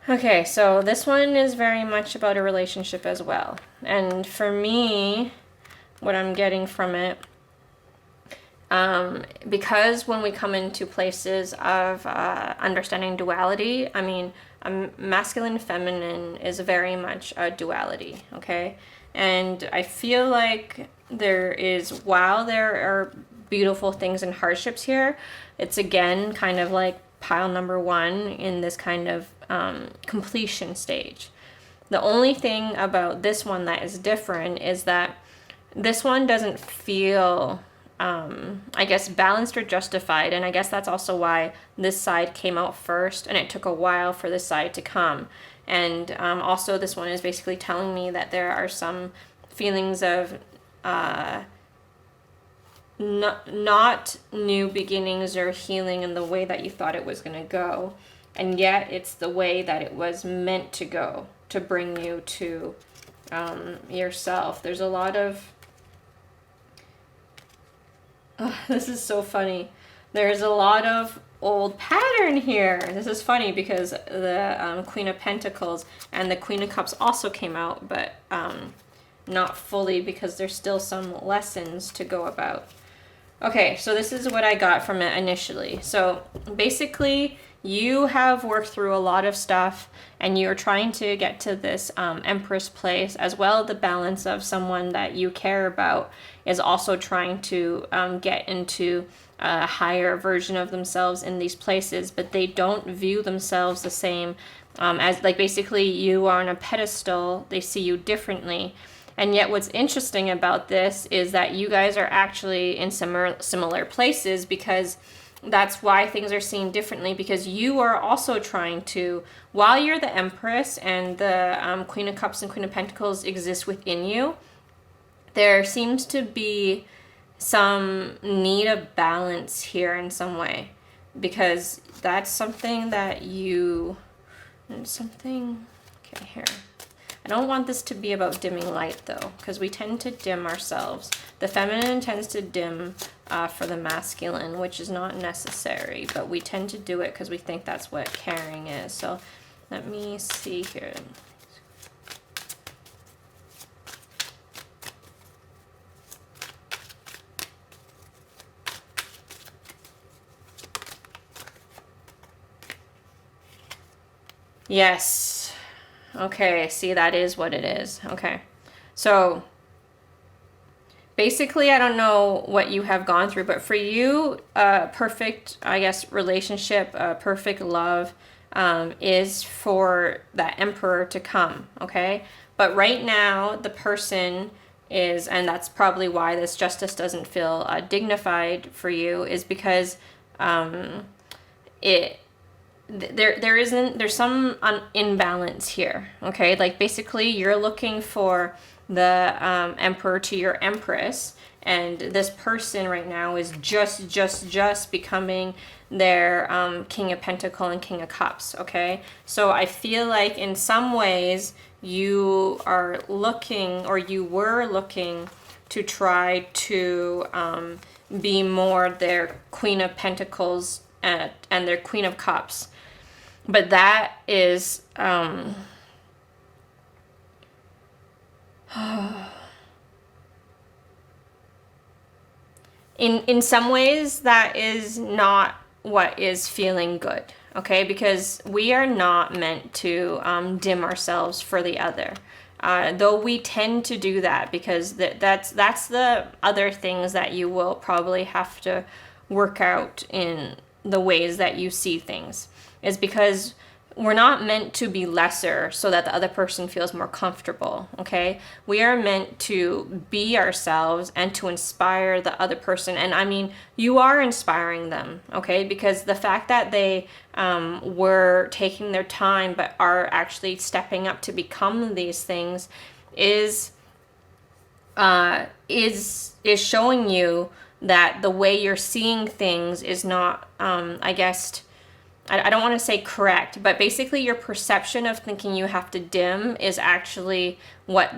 Okay, so this one is very much about a relationship as well. And for me, what I'm getting from it, because when we come into places of understanding duality, I mean, masculine, feminine is very much a duality, okay? And I feel like while there are beautiful things and hardships here, it's again kind of like pile number 1 in this kind of completion stage. The only thing about this one that is different is that this one doesn't feel, I guess, balanced or justified. And I guess that's also why this side came out first and it took a while for this side to come. And also this one is basically telling me that there are some feelings of not new beginnings or healing in the way that you thought it was going to go. And yet it's the way that it was meant to go, to bring you to yourself. There's a lot of... this is so funny. There's a lot of old pattern here. This is funny because the Queen of Pentacles and the Queen of Cups also came out, but not fully because there's still some lessons to go about. Okay, so this is what I got from it initially. So basically, you have worked through a lot of stuff and you're trying to get to this Empress place, as well. The balance of someone that you care about is also trying to get into a higher version of themselves in these places, but they don't view themselves the same as, like, basically you are on a pedestal. They see you differently. And yet what's interesting about this is that you guys are actually in similar places, because that's why things are seen differently, because you are also trying to, while you're the Empress and the Queen of Cups and Queen of Pentacles exist within you, there seems to be some need of balance here in some way, because that's something that okay, here. I don't want this to be about dimming light though, because we tend to dim ourselves. The feminine tends to dim for the masculine, which is not necessary, but we tend to do it because we think that's what caring is. So let me see here. Yes. Okay, see, that is what it is. Okay. So basically, I don't know what you have gone through, but for you, perfect, I guess, relationship, perfect love is for that Emperor to come, okay? But right now, the person is, and that's probably why this justice doesn't feel dignified for you, is because there's some imbalance here, okay? Like, basically, you're looking for the Emperor to your Empress, and this person right now is just becoming their King of Pentacles and King of Cups, okay? So I feel like in some ways you are looking, or you were looking, to try to be more their Queen of Pentacles and their Queen of Cups. But that is in some ways, that is not what is feeling good, okay? Because we are not meant to dim ourselves for the other. Though we tend to do that, because that's the other things that you will probably have to work out in the ways that you see things, is because we're not meant to be lesser so that the other person feels more comfortable, okay? We are meant to be ourselves and to inspire the other person. And I mean, you are inspiring them, okay? Because the fact that they were taking their time but are actually stepping up to become these things is showing you that the way you're seeing things is not, I guess, I don't want to say correct, but basically your perception of thinking you have to dim is actually what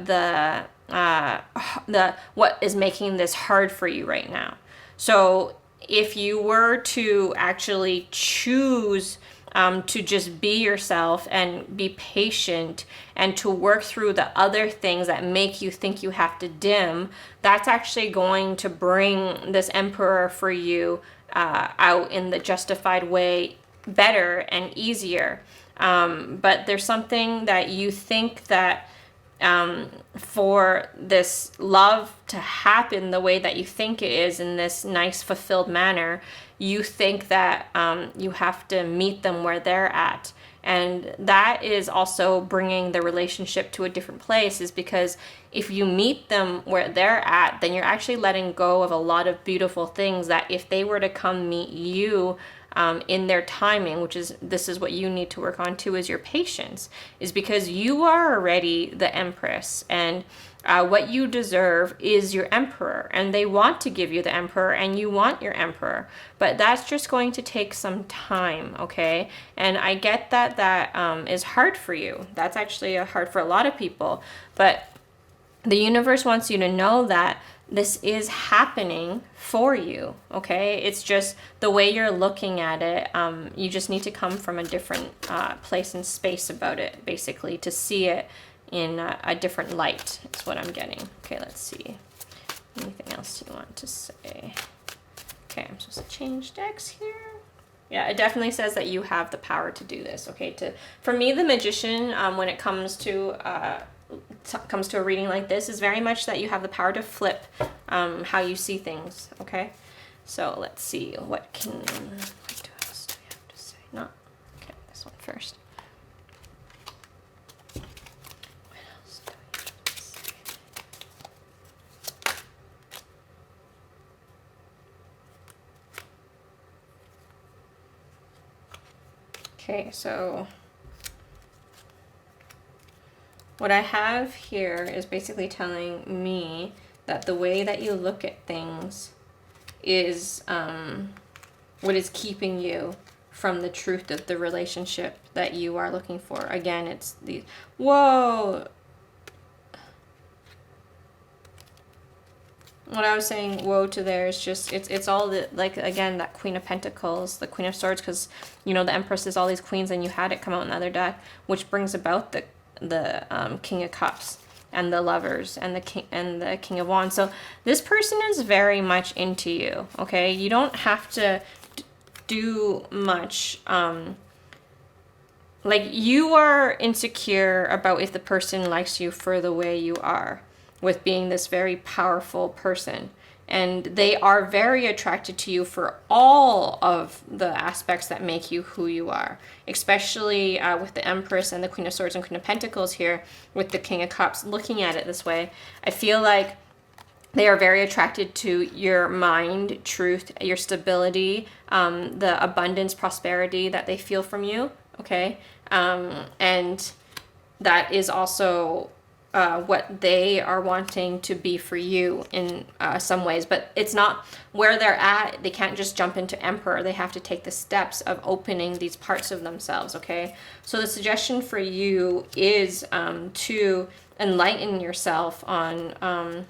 what is making this hard for you right now. So if you were to actually choose to just be yourself and be patient and to work through the other things that make you think you have to dim, that's actually going to bring this emperor for you out in the justified way better and easier. But there's something that you think that for this love to happen the way that you think it is, in this nice fulfilled manner, you think that you have to meet them where they're at. And that is also bringing the relationship to a different place, is because if you meet them where they're at, then you're actually letting go of a lot of beautiful things that if they were to come meet you in their timing, this is what you need to work on too, is your patience, is because you are already the empress, and what you deserve is your emperor, and they want to give you the emperor, and you want your emperor, but that's just going to take some time, okay? And I get that is hard for you. That's actually hard for a lot of people, but the universe wants you to know that this is happening for you, okay? It's just the way you're looking at it. You just need to come from a different place and space about it, basically, to see it in a different light. Is what I'm getting. Okay, let's see. Anything else you want to say? Okay, I'm supposed to change decks here. Yeah, it definitely says that you have the power to do this, okay? For me, the magician, when it comes to a reading like this, is very much that you have the power to flip how you see things, okay? So let's see, what else do we have to say? Okay, this one first. What else do we have to say? Okay, so what I have here is basically telling me that the way that you look at things is what is keeping you from the truth of the relationship that you are looking for. Again, it's the, whoa! What I was saying, whoa to there, is just, it's all the, like, again, that Queen of Pentacles, the Queen of Swords, because, you know, the Empress is all these queens, and you had it come out in the other deck, which brings about the King of Cups and the Lovers and the King of Wands. So this person is very much into you, okay? You don't have to do much. Like, you are insecure about if the person likes you for the way you are, with being this very powerful person. And they are very attracted to you for all of the aspects that make you who you are, especially with the Empress and the Queen of Swords and Queen of Pentacles here, with the King of Cups. Looking at it this way, I feel like they are very attracted to your mind, truth, your stability, the abundance, prosperity that they feel from you, okay? And that is also what they are wanting to be for you in some ways, but it's not where they're at. They can't just jump into Emperor. They have to take the steps of opening these parts of themselves, okay? So the suggestion for you is to enlighten yourself on,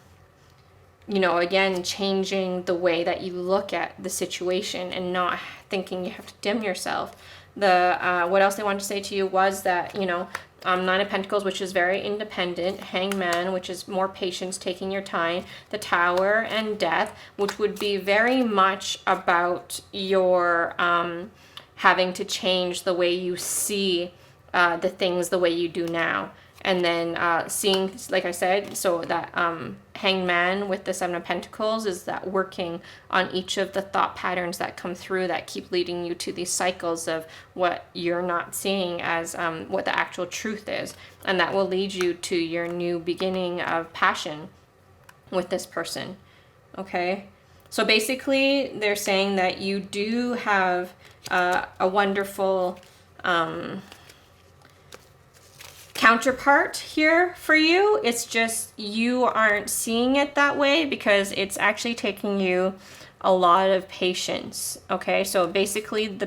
you know, again, changing the way that you look at the situation and not thinking you have to dim yourself. What else they wanted to say to you was that, you know, Nine of Pentacles, which is very independent, Hangman, which is more patience, taking your time, the Tower, and Death, which would be very much about your having to change the way you see the things the way you do now. And then seeing, like I said, so that Hangman with the Seven of Pentacles is that working on each of the thought patterns that come through that keep leading you to these cycles of what you're not seeing as what the actual truth is. And that will lead you to your new beginning of passion with this person. Okay? So basically, they're saying that you do have a wonderful counterpart here for you. It's just you aren't seeing it that way because it's actually taking you a lot of patience. Okay, so basically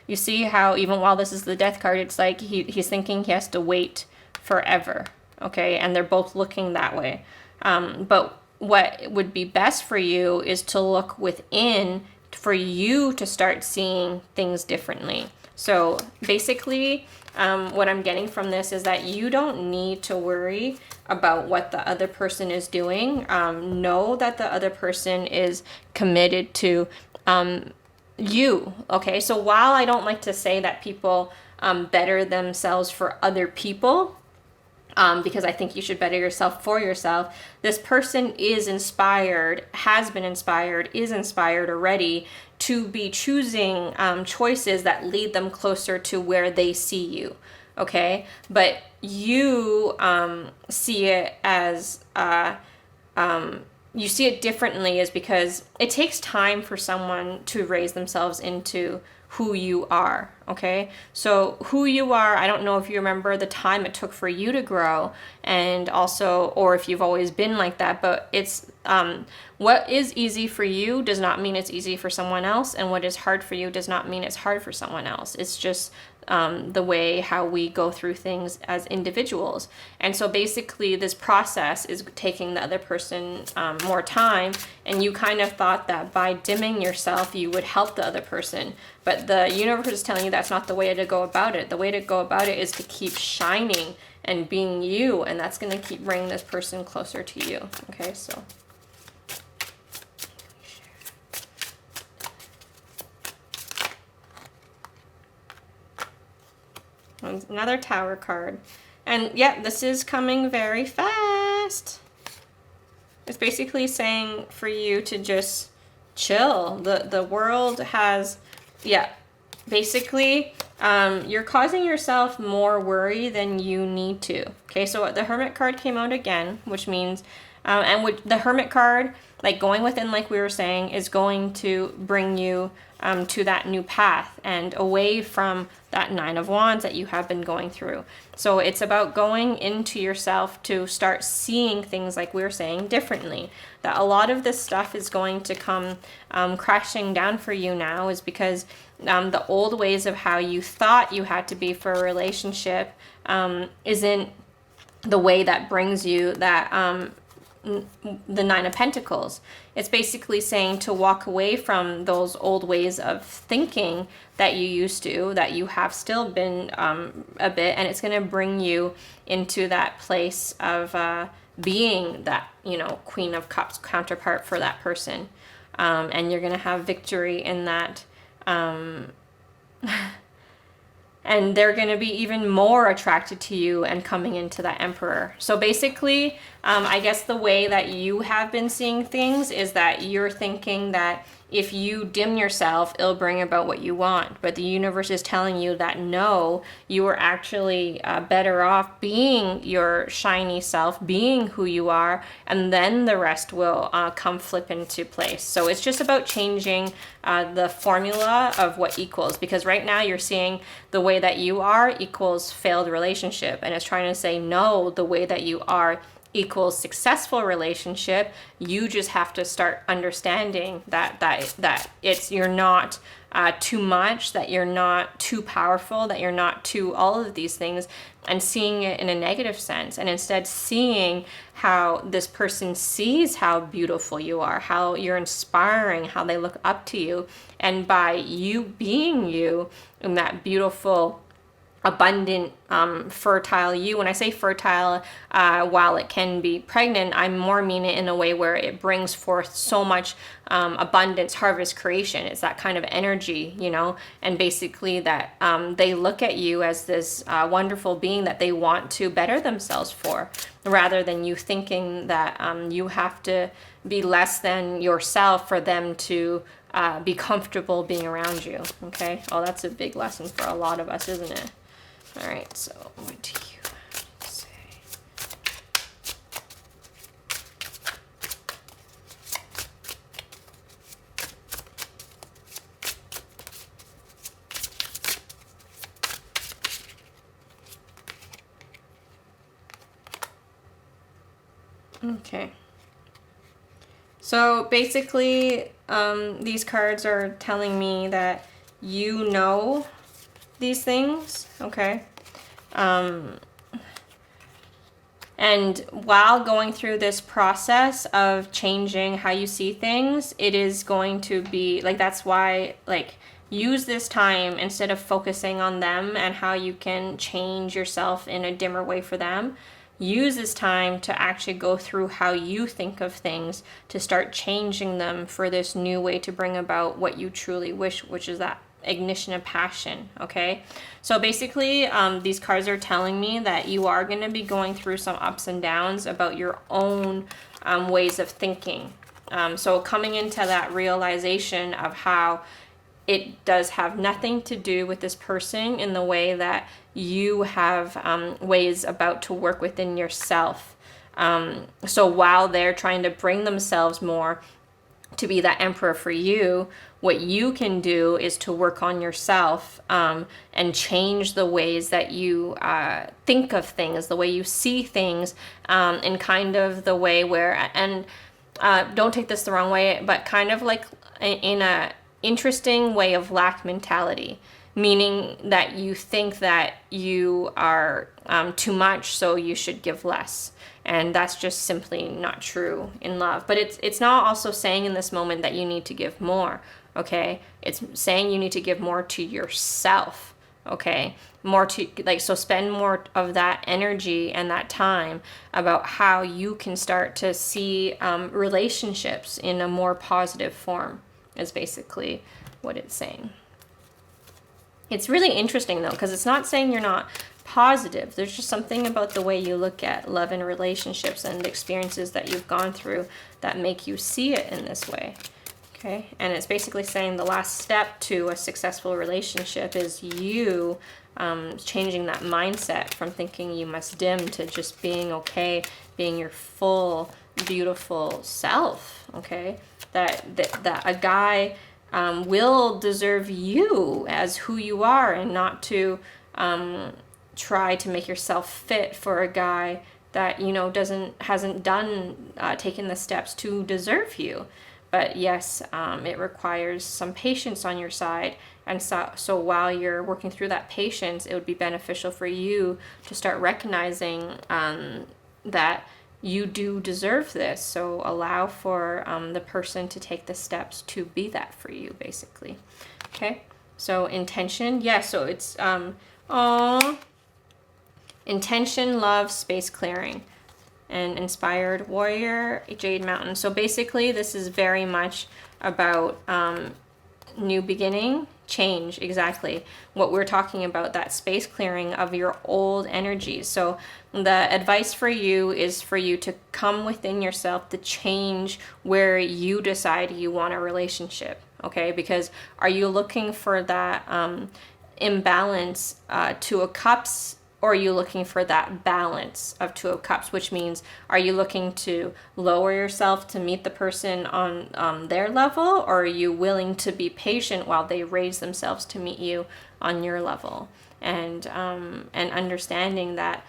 you see how even while this is the Death card, it's like he's thinking he has to wait forever. Okay, and they're both looking that way. But what would be best for you is to look within for you to start seeing things differently. So basically, what I'm getting from this is that you don't need to worry about what the other person is doing. Know that the other person is committed to you. Okay, so while I don't like to say that people better themselves for other people, because I think you should better yourself for yourself, this person is inspired, has been inspired, is inspired already to be choosing choices that lead them closer to where they see you. Okay, but you see it as you see it differently, is because it takes time for someone to raise themselves into who you are. Okay, so who you are, I don't know if you remember the time it took for you to grow, and also, or if you've always been like that, but it's what is easy for you does not mean it's easy for someone else, and what is hard for you does not mean it's hard for someone else. It's just the way how we go through things as individuals. And so basically this process is taking the other person more time, and you kind of thought that by dimming yourself you would help the other person, but the universe is telling you that's not the way to go about it. The way to go about it is to keep shining and being you, and that's going to keep bringing this person closer to you. Okay, so another Tower card. And yeah, this is coming very fast. It's basically saying for you to just chill. The world has, yeah, basically you're causing yourself more worry than you need to. Okay, so the Hermit card came out again, which means, the Hermit card, like going within, like we were saying, is going to bring you to that new path and away from that Nine of Wands that you have been going through. So it's about going into yourself to start seeing things, like we were saying, differently. That a lot of this stuff is going to come crashing down for you now, is because the old ways of how you thought you had to be for a relationship isn't the way that brings you that the Nine of Pentacles. It's basically saying to walk away from those old ways of thinking that you used to, that you have still been a bit, and it's going to bring you into that place of being that, Queen of Cups counterpart for that person. And you're going to have victory in that. And they're going to be even more attracted to you and coming into that Emperor. So basically, I guess the way that you have been seeing things is that you're thinking that if you dim yourself, it'll bring about what you want. But the universe is telling you that no, you are actually better off being your shiny self, being who you are, and then the rest will come flip into place. So it's just about changing the formula of what equals, because right now you're seeing the way that you are equals failed relationship, and it's trying to say no, the way that you are equals successful relationship. You just have to start understanding that you're not too much, that you're not too powerful, that you're not too all of these things, and seeing it in a negative sense, and instead seeing how this person sees how beautiful you are, how you're inspiring, how they look up to you, and by you being you in that beautiful abundant, fertile you. When I say fertile, while it can be pregnant, I more mean it in a way where it brings forth so much abundance, harvest, creation. It's that kind of energy, you know, and basically that they look at you as this wonderful being that they want to better themselves for, rather than you thinking that you have to be less than yourself for them to be comfortable being around you. Okay. Oh, that's a big lesson for a lot of us, isn't it? All right, so what do you say? Okay. So basically, these cards are telling me that you know these things, okay? And while going through this process of changing how you see things, it is going to be, like, that's why, like, use this time instead of focusing on them and how you can change yourself in a dimmer way for them. Use this time to actually go through how you think of things, to start changing them for this new way to bring about what you truly wish, which is that ignition of passion. Okay, so basically these cards are telling me that you are going to be going through some ups and downs about your own ways of thinking. So coming into that realization of how it does have nothing to do with this person in the way that you have ways about to work within yourself. So while they're trying to bring themselves more to be that emperor for you, what you can do is to work on yourself and change the ways that you think of things, the way you see things, in kind of the way where, and don't take this the wrong way, but kind of like in a interesting way of lack mentality, meaning that you think that you are too much, so you should give less. And that's just simply not true in love. But it's not also saying in this moment that you need to give more, okay? It's saying you need to give more to yourself, okay? More to, like, so spend more of that energy and that time about how you can start to see relationships in a more positive form, is basically what it's saying. It's really interesting, though, because it's not saying you're not positive. There's just something about the way you look at love and relationships and the experiences that you've gone through that make you see it in this way. Okay, and it's basically saying the last step to a successful relationship is you changing that mindset from thinking you must dim to just being okay, being your full, beautiful self. Okay, that a guy will deserve you as who you are, and not to try to make yourself fit for a guy that, you know, hasn't done taken the steps to deserve you. But yes, it requires some patience on your side, and so while you're working through that patience, it would be beneficial for you to start recognizing that you do deserve this. So allow for the person to take the steps to be that for you, basically. Okay, so intention, yeah, so it's intention, love, space clearing, and inspired warrior, Jade Mountain. So basically this is very much about new beginning, change, exactly what we're talking about, that space clearing of your old energies. So the advice for you is for you to come within yourself to change where you decide you want a relationship. Okay, because are you looking for that imbalance two of cups, or are you looking for that balance of two of cups, which means, are you looking to lower yourself to meet the person on their level, or are you willing to be patient while they raise themselves to meet you on your level? And understanding that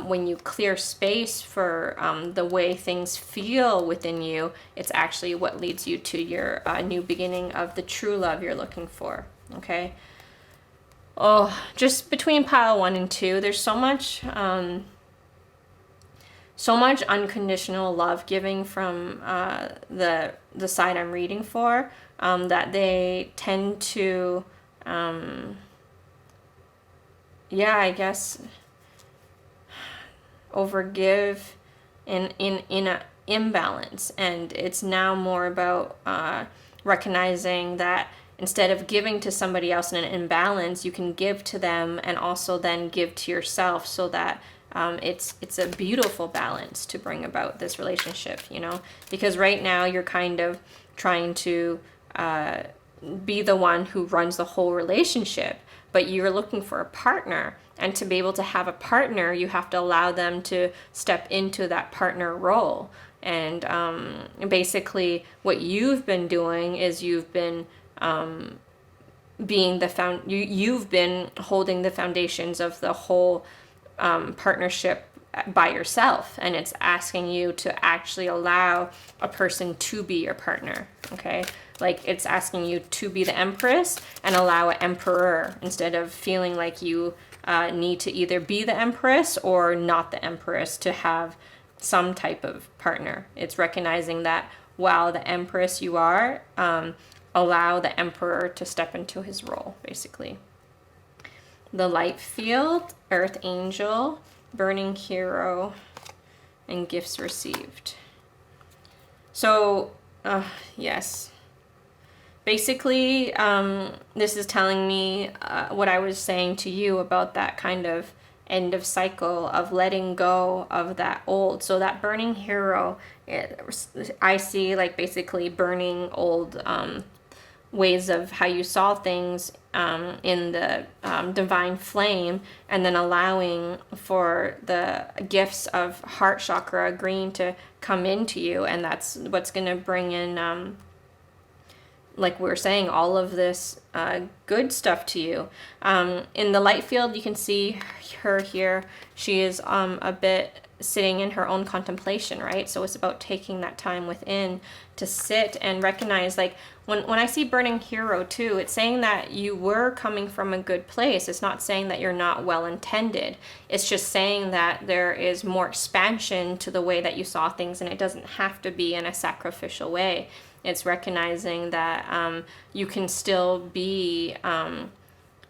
when you clear space for the way things feel within you, it's actually what leads you to your new beginning of the true love you're looking for. Okay. Oh, just between pile 1 and 2, there's so much unconditional love giving from the side I'm reading for, that they tend to yeah, I guess overgive in a imbalance, and it's now more about recognizing that instead of giving to somebody else in an imbalance, you can give to them and also then give to yourself, so that it's a beautiful balance to bring about this relationship, you know, because right now you're kind of trying to be the one who runs the whole relationship, but you're looking for a partner. And to be able to have a partner, you have to allow them to step into that partner role. And basically, what you've been doing is you've been you've been holding the foundations of the whole partnership by yourself, and it's asking you to actually allow a person to be your partner. Okay, like it's asking you to be the empress and allow an emperor, instead of feeling like you need to either be the empress or not the empress to have some type of partner. It's recognizing that while the empress you are, allow the emperor to step into his role, basically. The light field, earth angel, burning hero, and gifts received. So, yes. Basically, this is telling me what I was saying to you about that kind of end of cycle of letting go of that old. So that burning hero, I see like basically burning old ways of how you saw things in the divine flame, and then allowing for the gifts of heart chakra green to come into you, and that's what's going to bring in like we were saying, all of this good stuff to you. In the light field, you can see her here. She is a bit sitting in her own contemplation, right? So it's about taking that time within to sit and recognize, like, when I see burning hero too, it's saying that you were coming from a good place. It's not saying that you're not well intended. It's just saying that there is more expansion to the way that you saw things, and it doesn't have to be in a sacrificial way. It's recognizing that you can still be,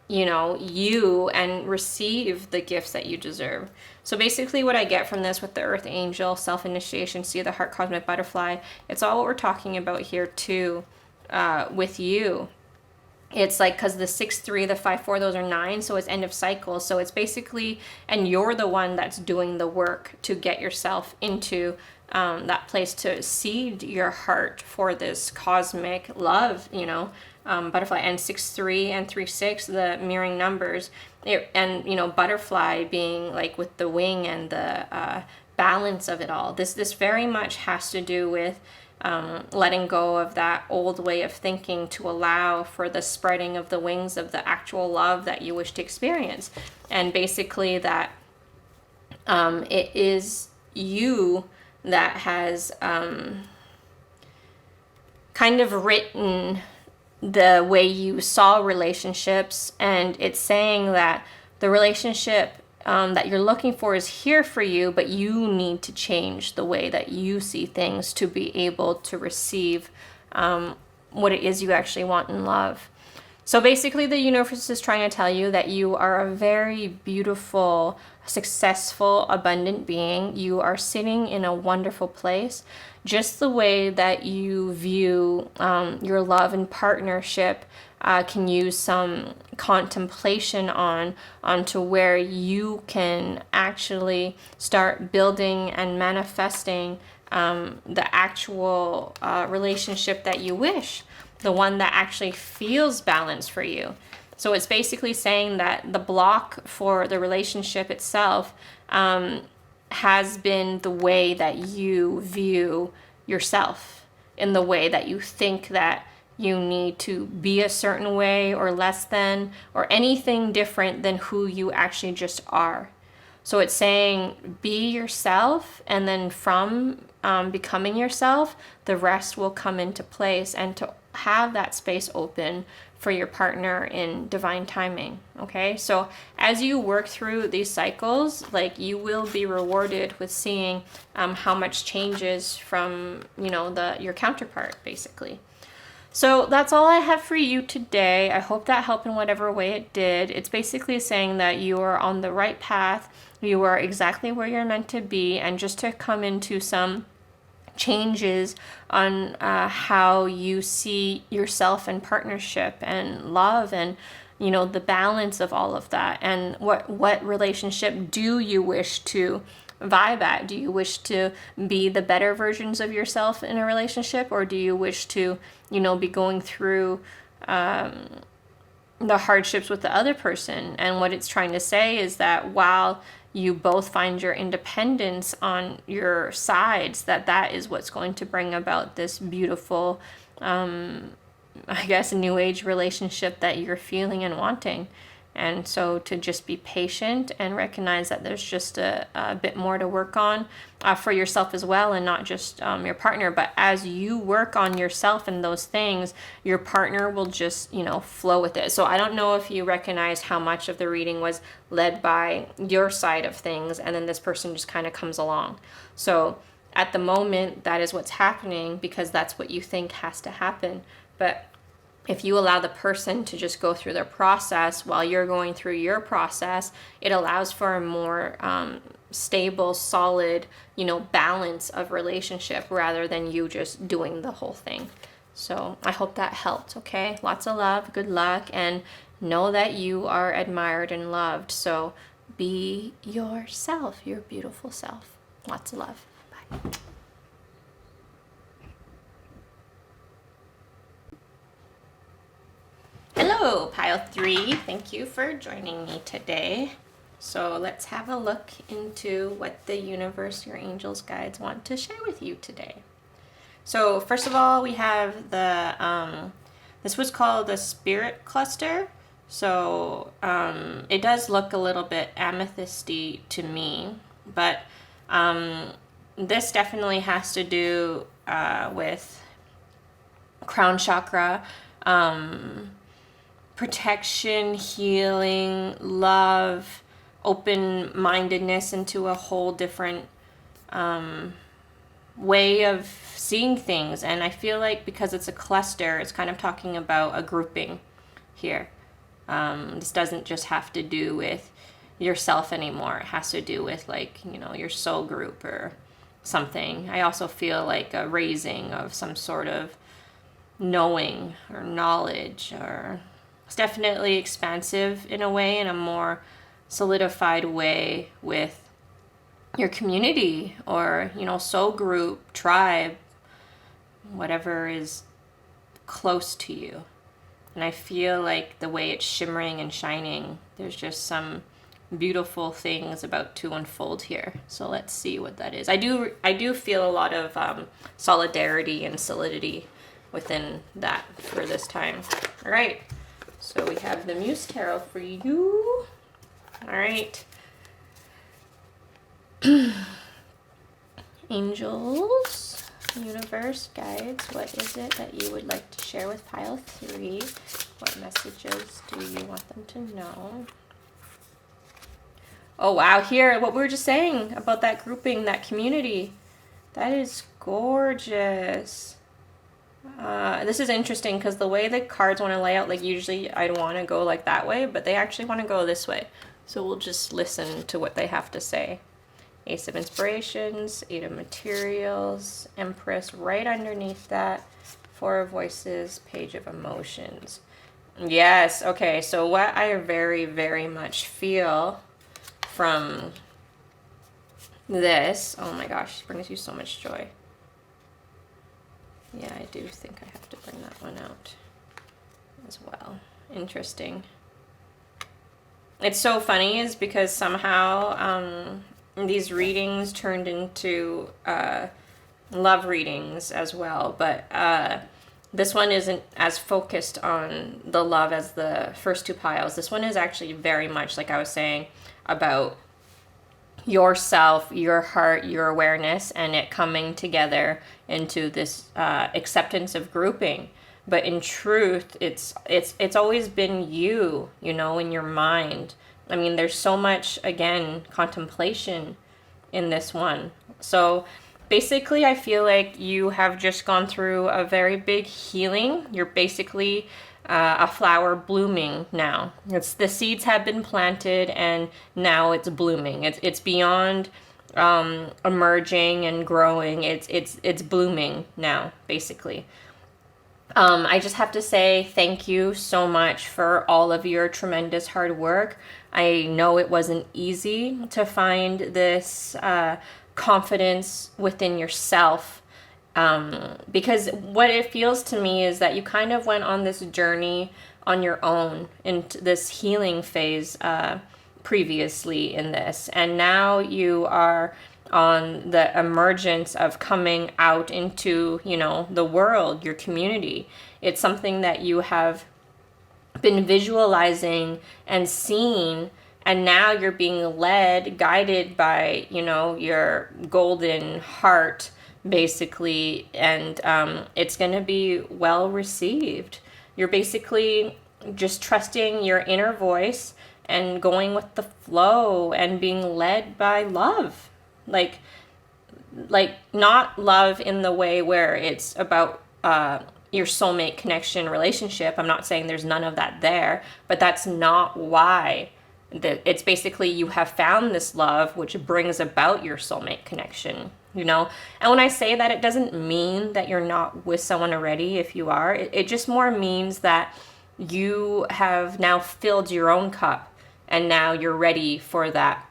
you, and receive the gifts that you deserve. So basically what I get from this with the earth angel, self-initiation, see the heart cosmic butterfly, it's all what we're talking about here too with you. It's like, because the 6-3, the 5-4, those are 9, so it's end of cycle. So it's basically, and you're the one that's doing the work to get yourself into that place to seed your heart for this cosmic love, butterfly. And 6-3 and 3-6, the mirroring numbers, and butterfly being like with the wing and the balance of it all. This very much has to do with letting go of that old way of thinking to allow for the spreading of the wings of the actual love that you wish to experience. And basically that it is you that has kind of written the way you saw relationships, and it's saying that the relationship that you're looking for is here for you, but you need to change the way that you see things to be able to receive what it is you actually want in love. So basically the universe is trying to tell you that you are a very beautiful, successful, abundant being. You are sitting in a wonderful place. Just the way that you view your love and partnership can use some contemplation onto where you can actually start building and manifesting the actual relationship that you wish, the one that actually feels balanced for you. So it's basically saying that the block for the relationship itself has been the way that you view yourself, in the way that you think that you need to be a certain way or less than, or anything different than who you actually just are. So it's saying be yourself, and then from becoming yourself, the rest will come into place, and to have that space open for your partner in divine timing. Okay, so as you work through these cycles, like, you will be rewarded with seeing how much changes from your counterpart, basically. So that's all I have for you today. I hope that helped in whatever way it did. It's basically saying that you are on the right path, you are exactly where you're meant to be, and just to come into some changes on how you see yourself and partnership and love and the balance of all of that, and what relationship do you wish to vibe at? Do you wish to be the better versions of yourself in a relationship, or do you wish to be going through the hardships with the other person? And what it's trying to say is that while you both find your independence on your sides, that is what's going to bring about this beautiful, I guess, new age relationship that you're feeling and wanting. And so to just be patient and recognize that there's just a bit more to work on for yourself as well, and not just your partner. But as you work on yourself and those things, your partner will just, flow with it. So I don't know if you recognize how much of the reading was led by your side of things, and then this person just kind of comes along. So at the moment, that is what's happening because that's what you think has to happen. But if you allow the person to just go through their process while you're going through your process, it allows for a more stable, solid, balance of relationship rather than you just doing the whole thing. So I hope that helped, okay? Lots of love, good luck, and know that you are admired and loved. So be yourself, your beautiful self. Lots of love. Bye. Hello, Pile 3. Thank you for joining me today. So let's have a look into what the universe, your angels, guides want to share with you today. So first of all, we have the, this was called the Spirit Cluster. So it does look a little bit amethysty to me, but this definitely has to do with crown chakra, protection, healing, love, open-mindedness into a whole different way of seeing things. And I feel like because it's a cluster, it's kind of talking about a grouping here. This doesn't just have to do with yourself anymore. It has to do with your soul group or something. I also feel like a raising of some sort of knowing or knowledge, or it's definitely expansive in a way, in a more solidified way with your community or, soul group, tribe, whatever is close to you. And I feel like the way it's shimmering and shining, there's just some beautiful things about to unfold here. So let's see what that is. I do feel a lot of solidarity and solidity within that for this time. All right. So we have the Muse Tarot for you. All right. Angels, universe, guides, what is it that you would like to share with Pile 3? What messages do you want them to know? Oh, wow. Here, what we were just saying about that grouping, that community. That is gorgeous. This is interesting because the way the cards want to lay out, usually I'd want to go that way, but they actually want to go this way. So we'll just listen to what they have to say. Ace of Inspirations, Eight of Materials, Empress right underneath that, Four of Voices, Page of Emotions. Yes, okay, so what I very, very much feel from this, oh my gosh, it brings you so much joy. Yeah, I do think I have to bring that one out as well. Interesting. It's so funny is because somehow these readings turned into love readings as well, but this one isn't as focused on the love as the first two piles. This one is actually very much, like I was saying, about yourself, your heart, your awareness, and it coming together into this acceptance of grouping. But in truth, it's always been you, in your mind. I mean, there's so much, again, contemplation in this one. So basically, I feel like you have just gone through a very big healing. You're basically a flower blooming now. It's the seeds have been planted and now it's blooming. It's beyond emerging and growing. It's blooming now, basically. I just have to say thank you so much for all of your tremendous hard work. I know it wasn't easy to find this confidence within yourself, because what it feels to me is that you kind of went on this journey on your own into this healing phase previously in this, and now you are on the emergence of coming out into, you know, the world, your community. It's something that you have been visualizing and seeing, and now you're being led, guided by, you know, your golden heart, basically, and it's going to be well received. You're basically just trusting your inner voice and going with the flow and being led by love. Like not love in the way where it's about your soulmate connection relationship. I'm not saying there's none of that there, but that's not why. It's basically you have found this love which brings about your soulmate connection, you know? And when I say that, it doesn't mean that you're not with someone already. If you are, it just more means that you have now filled your own cup and now you're ready for that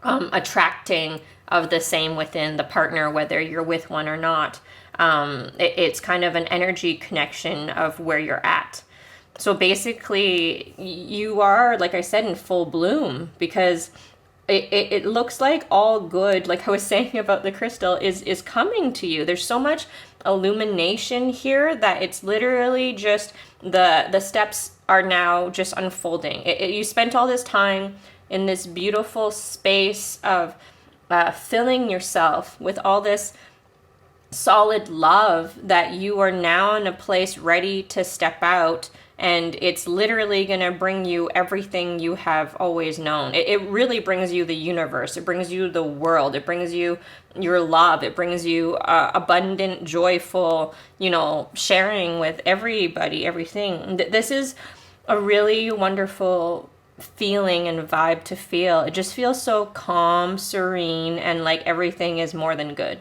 attracting of the same within the partner, whether you're with one or not. It's kind of an energy connection of where you're at. So basically, you are, like I said, in full bloom, because it looks like all good, like I was saying about the crystal, is coming to you. There's so much illumination here that it's literally just the steps are now just unfolding. You spent all this time in this beautiful space of filling yourself with all this solid love that you are now in a place ready to step out, and it's literally going to bring you everything you have always known. It really brings you the universe. It brings you the world. It brings you your love. It brings you abundant, joyful, you know, sharing with everybody, everything. This is a really wonderful feeling and vibe to feel. It just feels so calm, serene, and like everything is more than good.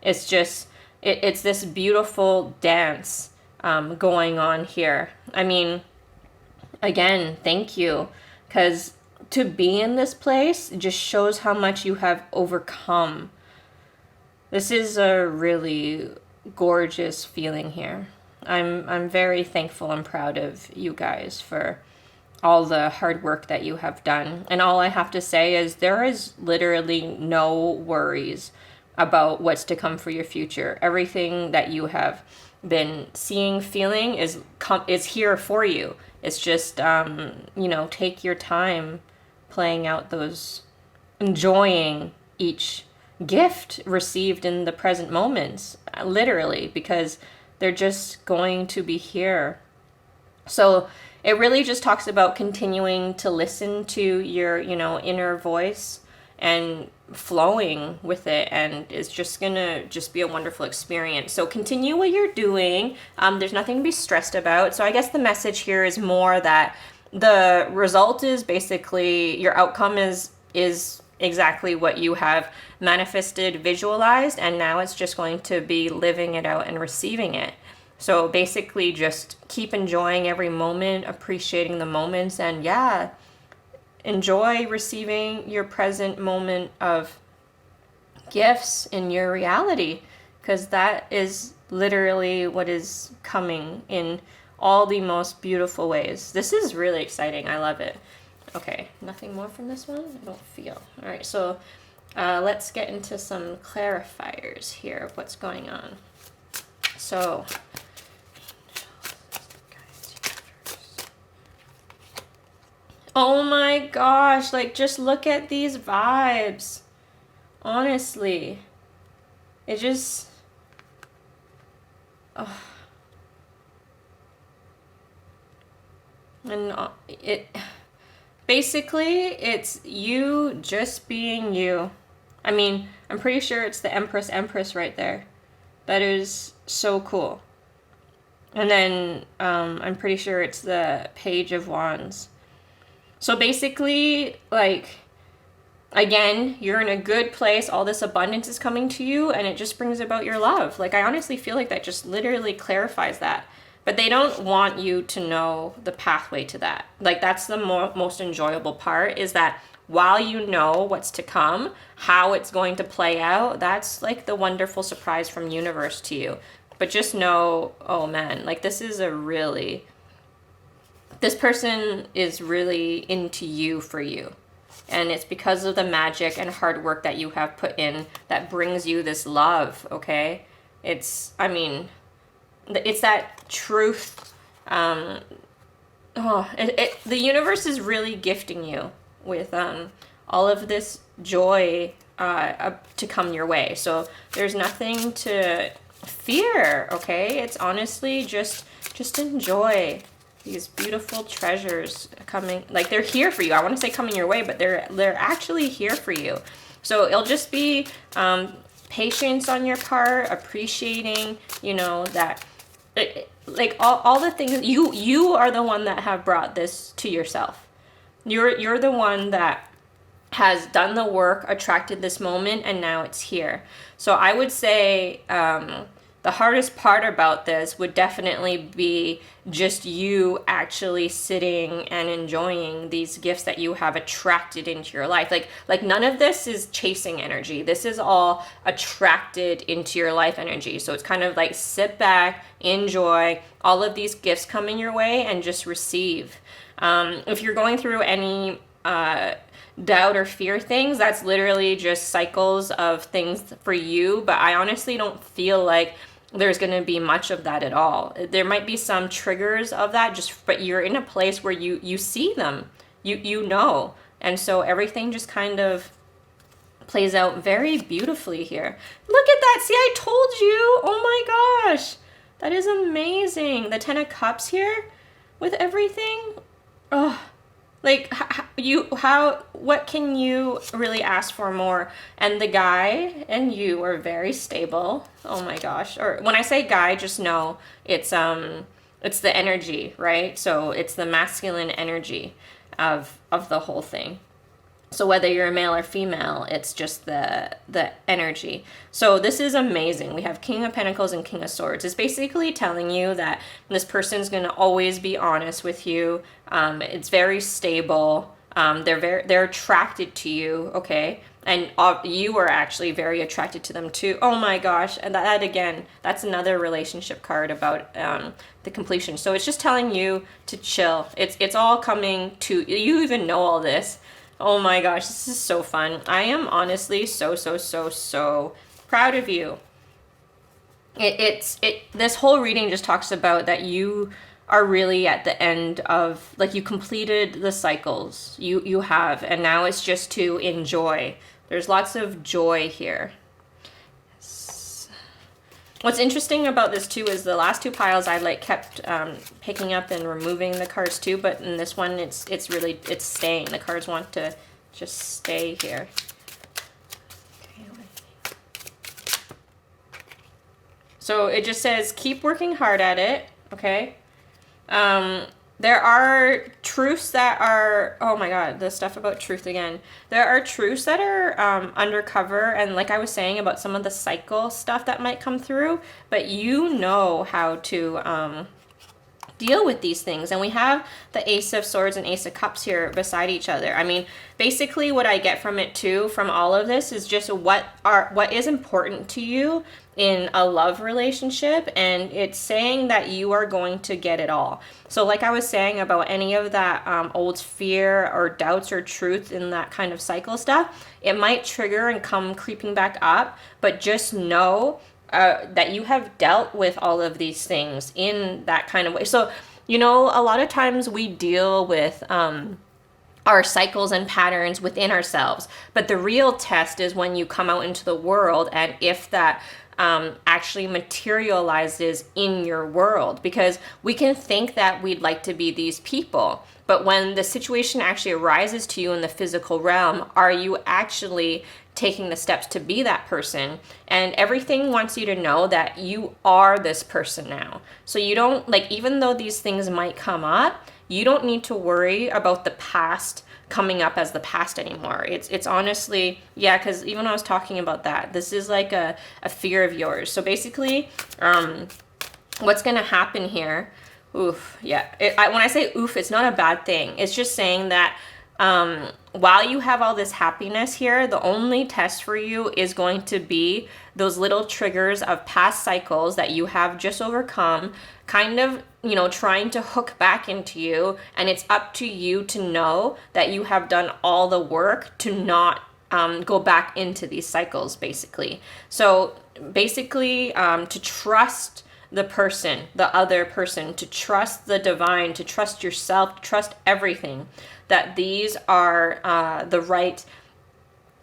It's just, it's this beautiful dance going on here. I mean, again, thank you, because to be in this place just shows how much you have overcome. This is a really gorgeous feeling here. I'm very thankful and proud of you guys for all the hard work that you have done. And all I have to say is there is literally no worries about what's to come for your future. Everything that you have been seeing, feeling is here for you. It's just, you know, take your time playing out those, enjoying each gift received in the present moments, literally, because they're just going to be here. So it really just talks about continuing to listen to your, you know, inner voice and flowing with it, and it's just gonna just be a wonderful experience. So continue what you're doing. There's nothing to be stressed about. So I guess the message here is more that the result is basically your outcome is exactly what you have manifested, visualized, and now it's just going to be living it out and receiving it. So basically just keep enjoying every moment, appreciating the moments, and yeah, enjoy receiving your present moment of gifts in your reality, because that is literally what is coming in all the most beautiful ways. This is really exciting. I love it. Okay, nothing more from this one? I don't feel. All right, so let's get into some clarifiers here of what's going on. So oh my gosh, like just look at these vibes. Honestly. It just, oh. And it basically it's you just being you. I mean, I'm pretty sure it's the Empress right there. That is so cool. And then I'm pretty sure it's the Page of Wands. So basically, like, again, you're in a good place. All this abundance is coming to you, and it just brings about your love. Like, I honestly feel like that just literally clarifies that. But they don't want you to know the pathway to that. Like, that's the most enjoyable part, is that while you know what's to come, how it's going to play out, that's like the wonderful surprise from universe to you. But just know, oh man, like, this person is really into you for you. And it's because of the magic and hard work that you have put in that brings you this love, okay? It's that truth. The universe is really gifting you with all of this joy to come your way. So there's nothing to fear, okay? It's honestly just enjoy these beautiful treasures coming. Like, they're here for you. I want to say coming your way, but they're actually here for you. So it'll just be patience on your part, appreciating, that like all the things you are the one that have brought this to yourself. You're the one that has done the work, attracted this moment, and now it's here. So I would say the hardest part about this would definitely be just you actually sitting and enjoying these gifts that you have attracted into your life. Like none of this is chasing energy. This is all attracted into your life energy. So it's kind of like sit back, enjoy all of these gifts coming your way, and just receive. If you're going through any doubt or fear things, that's literally just cycles of things for you. But I honestly don't feel like there's going to be much of that at all. There might be some triggers of that, but you're in a place where you see them, you know, and so everything just kind of plays out very beautifully here. Look at that! See, I told you! Oh my gosh, that is amazing. The 10 of Cups here with everything. Oh. Like, what can you really ask for more? And the guy and you are very stable. Oh my gosh. Or when I say guy, just know it's the energy, right? So it's the masculine energy of the whole thing. So whether you're a male or female, it's just the energy. So this is amazing. We have King of Pentacles and King of Swords. It's basically telling you that this person's going to always be honest with you. It's very stable. They're attracted to you, okay? And you are actually very attracted to them too. Oh my gosh. And that again, that's another relationship card about the completion. So it's just telling you to chill. It's all coming to you. Even know all this. Oh my gosh, this is so fun. I am honestly so proud of you. This whole reading just talks about that you are really at the end of, like, you completed the cycles. You have, and now it's just to enjoy. There's lots of joy here. What's interesting about this too is the last two piles I kept picking up and removing the cards too, but in this one it's staying. The cards want to just stay here. Okay, so it just says keep working hard at it, okay? There are truths that are, oh my god, the stuff about truth again. There are truths that are undercover, and like I was saying about some of the cycle stuff that might come through, but you know how to deal with these things. And we have the Ace of Swords and Ace of Cups here beside each other. I mean, basically what I get from it too, from all of this, is just what is important to you in a love relationship, and it's saying that you are going to get it all. So like I was saying about any of that old fear or doubts or truth in that kind of cycle stuff, it might trigger and come creeping back up, but just know that you have dealt with all of these things in that kind of way. So, a lot of times we deal with our cycles and patterns within ourselves, but the real test is when you come out into the world, and if that actually materializes in your world, because we can think that we'd like to be these people, but when the situation actually arises to you in the physical realm, are you actually taking the steps to be that person. And everything wants you to know that you are this person now. So you don't, like, even though these things might come up, you don't need to worry about the past coming up as the past anymore. It's honestly, yeah, because even when I was talking about that, this is like a fear of yours. So basically, what's going to happen here, oof, yeah, when I say oof, it's not a bad thing. It's just saying that while you have all this happiness here, the only test for you is going to be those little triggers of past cycles that you have just overcome, kind of, you know, trying to hook back into you. And it's up to you to know that you have done all the work to not go back into these cycles, basically. So basically, to trust the person, the other person, to trust the divine, to trust yourself, to trust everything, that these are the right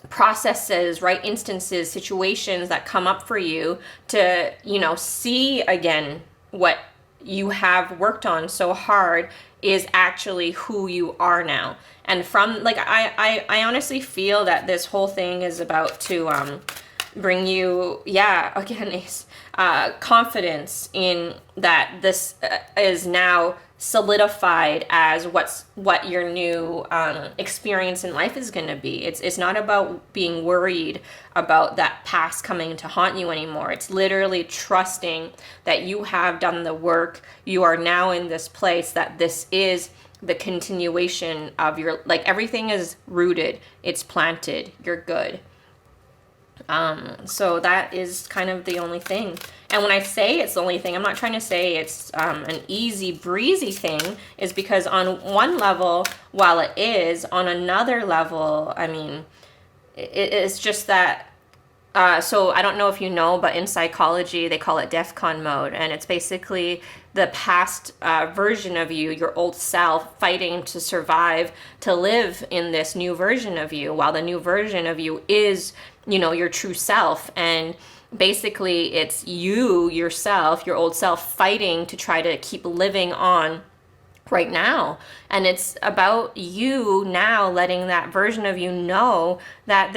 processes, right instances, situations that come up for you to, you know, see again what you have worked on so hard is actually who you are now. And from, like, I honestly feel that this whole thing is about to bring you, yeah, again, confidence in that this is now solidified as what your new experience in life is going to be. It's not about being worried about that past coming to haunt you anymore. It's literally trusting that you have done the work. You are now in this place, that this is the continuation of your, like, everything is rooted, it's planted, you're good. So that is kind of the only thing. And when I say it's the only thing, I'm not trying to say it's an easy breezy thing, is because on one level, while it is, on another level, I mean, it's just that, so I don't know if you know, but in psychology, they call it DEFCON mode. And it's basically the past version of you, your old self, fighting to survive, to live in this new version of you, while the new version of you is, you know, your true self. And basically it's you, yourself, your old self, fighting to try to keep living on right now. And it's about you now letting that version of you know that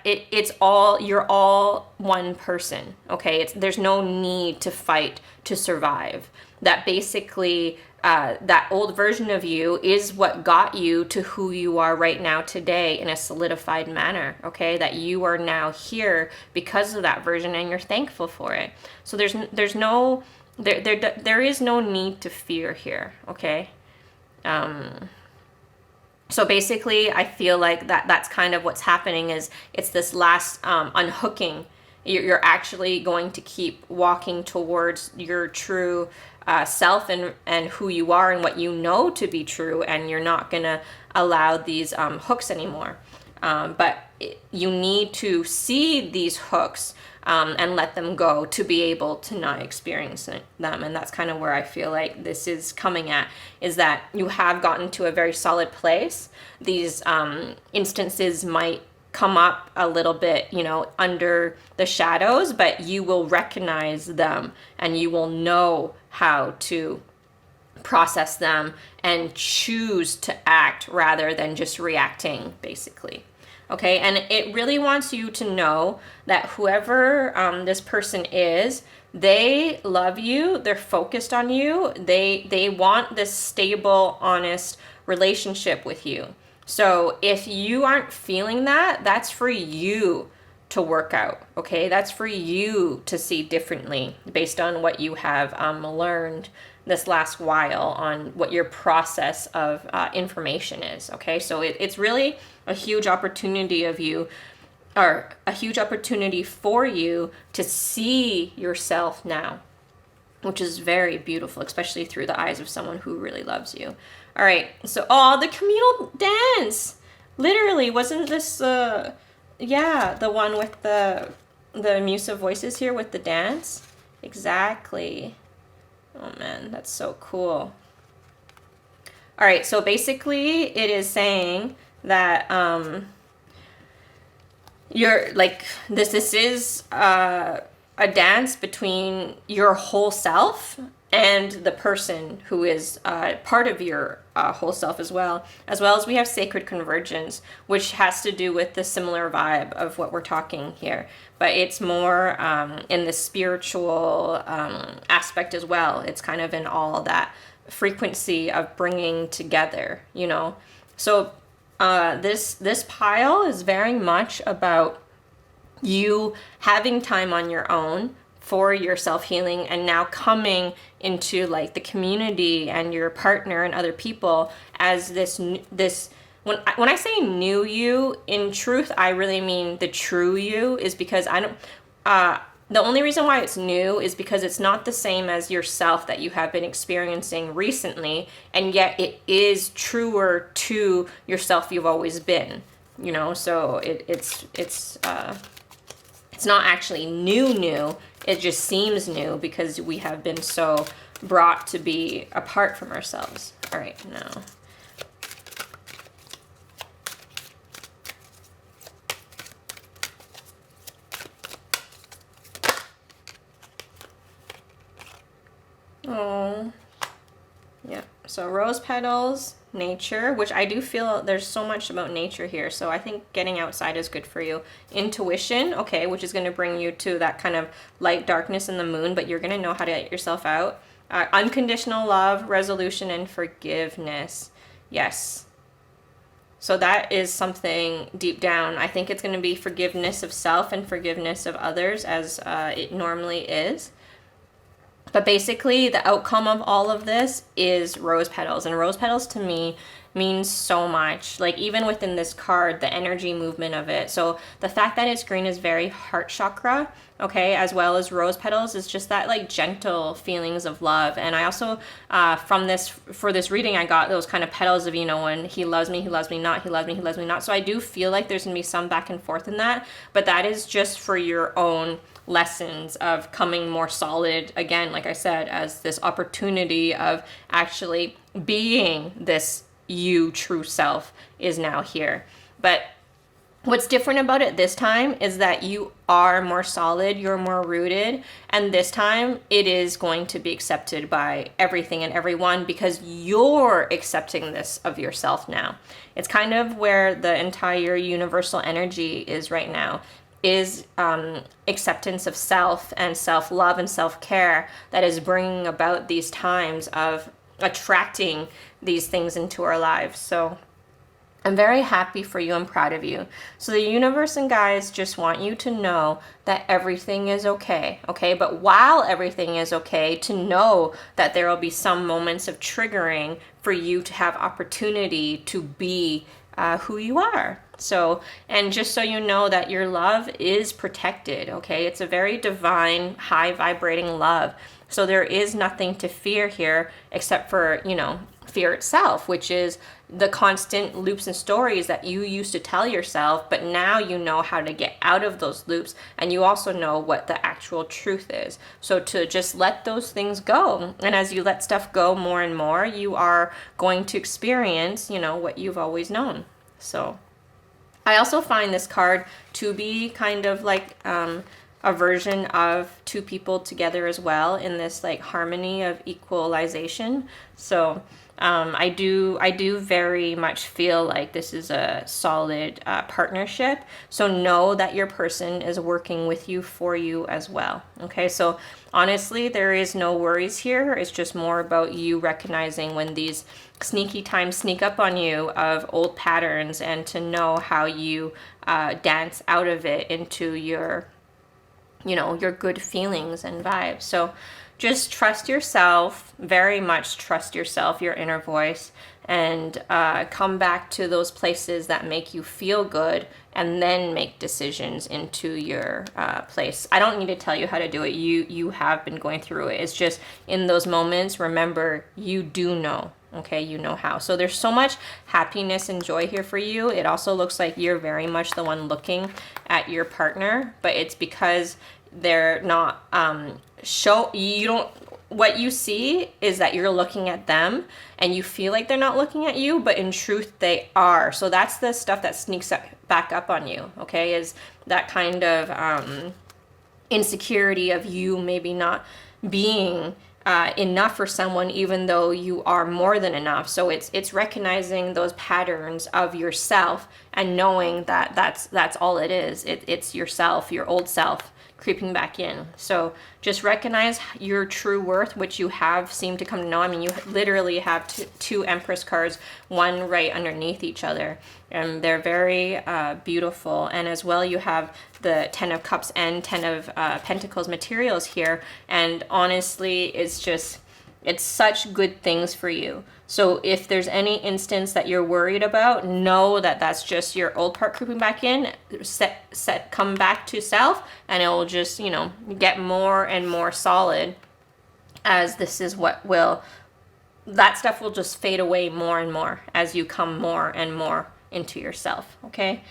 it's all, you're all one person. Okay, there's no need to fight to survive. That basically that old version of you is what got you to who you are right now today in a solidified manner. Okay, that you are now here because of that version, and you're thankful for it. So there is no need to fear here. Okay. So basically, I feel like that's kind of what's happening, is it's this last unhooking. You're actually going to keep walking towards your true self and who you are and what you know to be true, and you're not going to allow these hooks anymore. But you need to see these hooks and let them go to be able to not experience them. And that's kind of where I feel like this is coming at, is that you have gotten to a very solid place. These instances might come up a little bit, you know, under the shadows, but you will recognize them and you will know how to process them and choose to act rather than just reacting, basically. Okay, and it really wants you to know that whoever this person is, they love you, they're focused on you, they want this stable, honest relationship with you. So if you aren't feeling that, that's for you to work out, okay? That's for you to see differently based on what you have learned this last while, on what your process of information is, okay? So it's really a huge opportunity of you, or a huge opportunity for you to see yourself now, which is very beautiful, especially through the eyes of someone who really loves you. All right, so, the communal dance. Literally, wasn't this, yeah, the one with the Musa voices here with the dance? Exactly. Oh man, that's so cool. All right, so basically it is saying that you're like, this is a dance between your whole self and the person who is part of your whole self as well as we have sacred convergence, which has to do with the similar vibe of what we're talking here, but it's more in the spiritual aspect as well. It's kind of in all that frequency of bringing together, you know. So this pile is very much about you having time on your own for your self-healing, and now coming into like the community and your partner and other people as this when I say new you, in truth I really mean the true you, is because I don't the only reason why it's new is because it's not the same as yourself that you have been experiencing recently, and yet it is truer to yourself you've always been, you know. So it's not actually new. It just seems new because we have been so brought to be apart from ourselves. All right, now. Oh, yeah. So rose petals, nature, which I do feel there's so much about nature here. So I think getting outside is good for you. Intuition, okay, which is going to bring you to that kind of light, darkness in the moon, but you're going to know how to get yourself out. Unconditional love, resolution, and forgiveness. Yes. So that is something deep down. I think it's going to be forgiveness of self and forgiveness of others, as it normally is. But basically, the outcome of all of this is rose petals. And rose petals to me means so much. Like, even within this card, the energy movement of it. So the fact that it's green is very heart chakra, okay, as well as rose petals is just that like gentle feelings of love. And I also, for this reading, I got those kind of petals of, you know, when he loves me not, he loves me not. So I do feel like there's gonna be some back and forth in that, but that is just for your own lessons of coming more solid, again, like I said, as this opportunity of actually being this you true self is now here. But what's different about it this time is that you are more solid, you're more rooted, and this time it is going to be accepted by everything and everyone because you're accepting this of yourself now. It's kind of where the entire universal energy is right now, is acceptance of self and self-love and self-care that is bringing about these times of attracting these things into our lives. So I'm very happy for you. I'm proud of you. So the universe and guides just want you to know that everything is okay, okay? But while everything is okay, to know that there will be some moments of triggering for you to have opportunity to be who you are. So, and just so you know that your love is protected, okay? It's a very divine, high vibrating love. So there is nothing to fear here except for, you know, fear itself, which is the constant loops and stories that you used to tell yourself, but now you know how to get out of those loops, and you also know what the actual truth is. So to just let those things go, and as you let stuff go more and more, you are going to experience, you know, what you've always known. So I also find this card to be kind of like a version of two people together as well, in this like harmony of equalization. So I do very much feel like this is a solid partnership. So know that your person is working with you for you as well. Okay, so honestly, there is no worries here. It's just more about you recognizing when these sneaky times sneak up on you of old patterns, and to know how you dance out of it into your, you know, your good feelings and vibes. So just trust yourself, very much trust yourself, your inner voice, and come back to those places that make you feel good, and then make decisions into your place. I don't need to tell you how to do it. You have been going through it. It's just in those moments, remember, you do know. Okay, you know how. So there's so much happiness and joy here for you. It also looks like you're very much the one looking at your partner, but it's because they're not what you see is that you're looking at them and you feel like they're not looking at you, but in truth they are. So that's the stuff that sneaks back up on you, okay, is that kind of insecurity of you maybe not being enough for someone, even though you are more than enough. So it's recognizing those patterns of yourself and knowing that that's all it is. It's yourself, your old self creeping back in. So just recognize your true worth, which you have seemed to come to know. I mean, you literally have two Empress cards, one right underneath each other, and they're very beautiful. And as well, you have the Ten of Cups and Ten of Pentacles materials here. And honestly, it's such good things for you. So if there's any instance that you're worried about, know that that's just your old part creeping back in, come back to self, and it will just, you know, get more and more solid, as this is what will, that stuff will just fade away more and more as you come more and more into yourself, okay?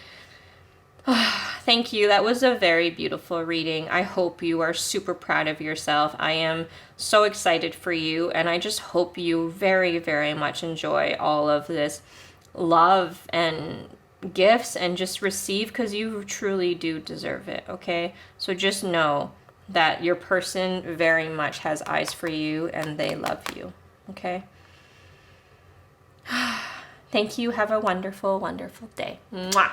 Thank you. That was a very beautiful reading. I hope you are super proud of yourself. I am so excited for you, and I just hope you very, very much enjoy all of this love and gifts and just receive, because you truly do deserve it, okay? So just know that your person very much has eyes for you and they love you, okay? Thank you. Have a wonderful, wonderful day. Mwah!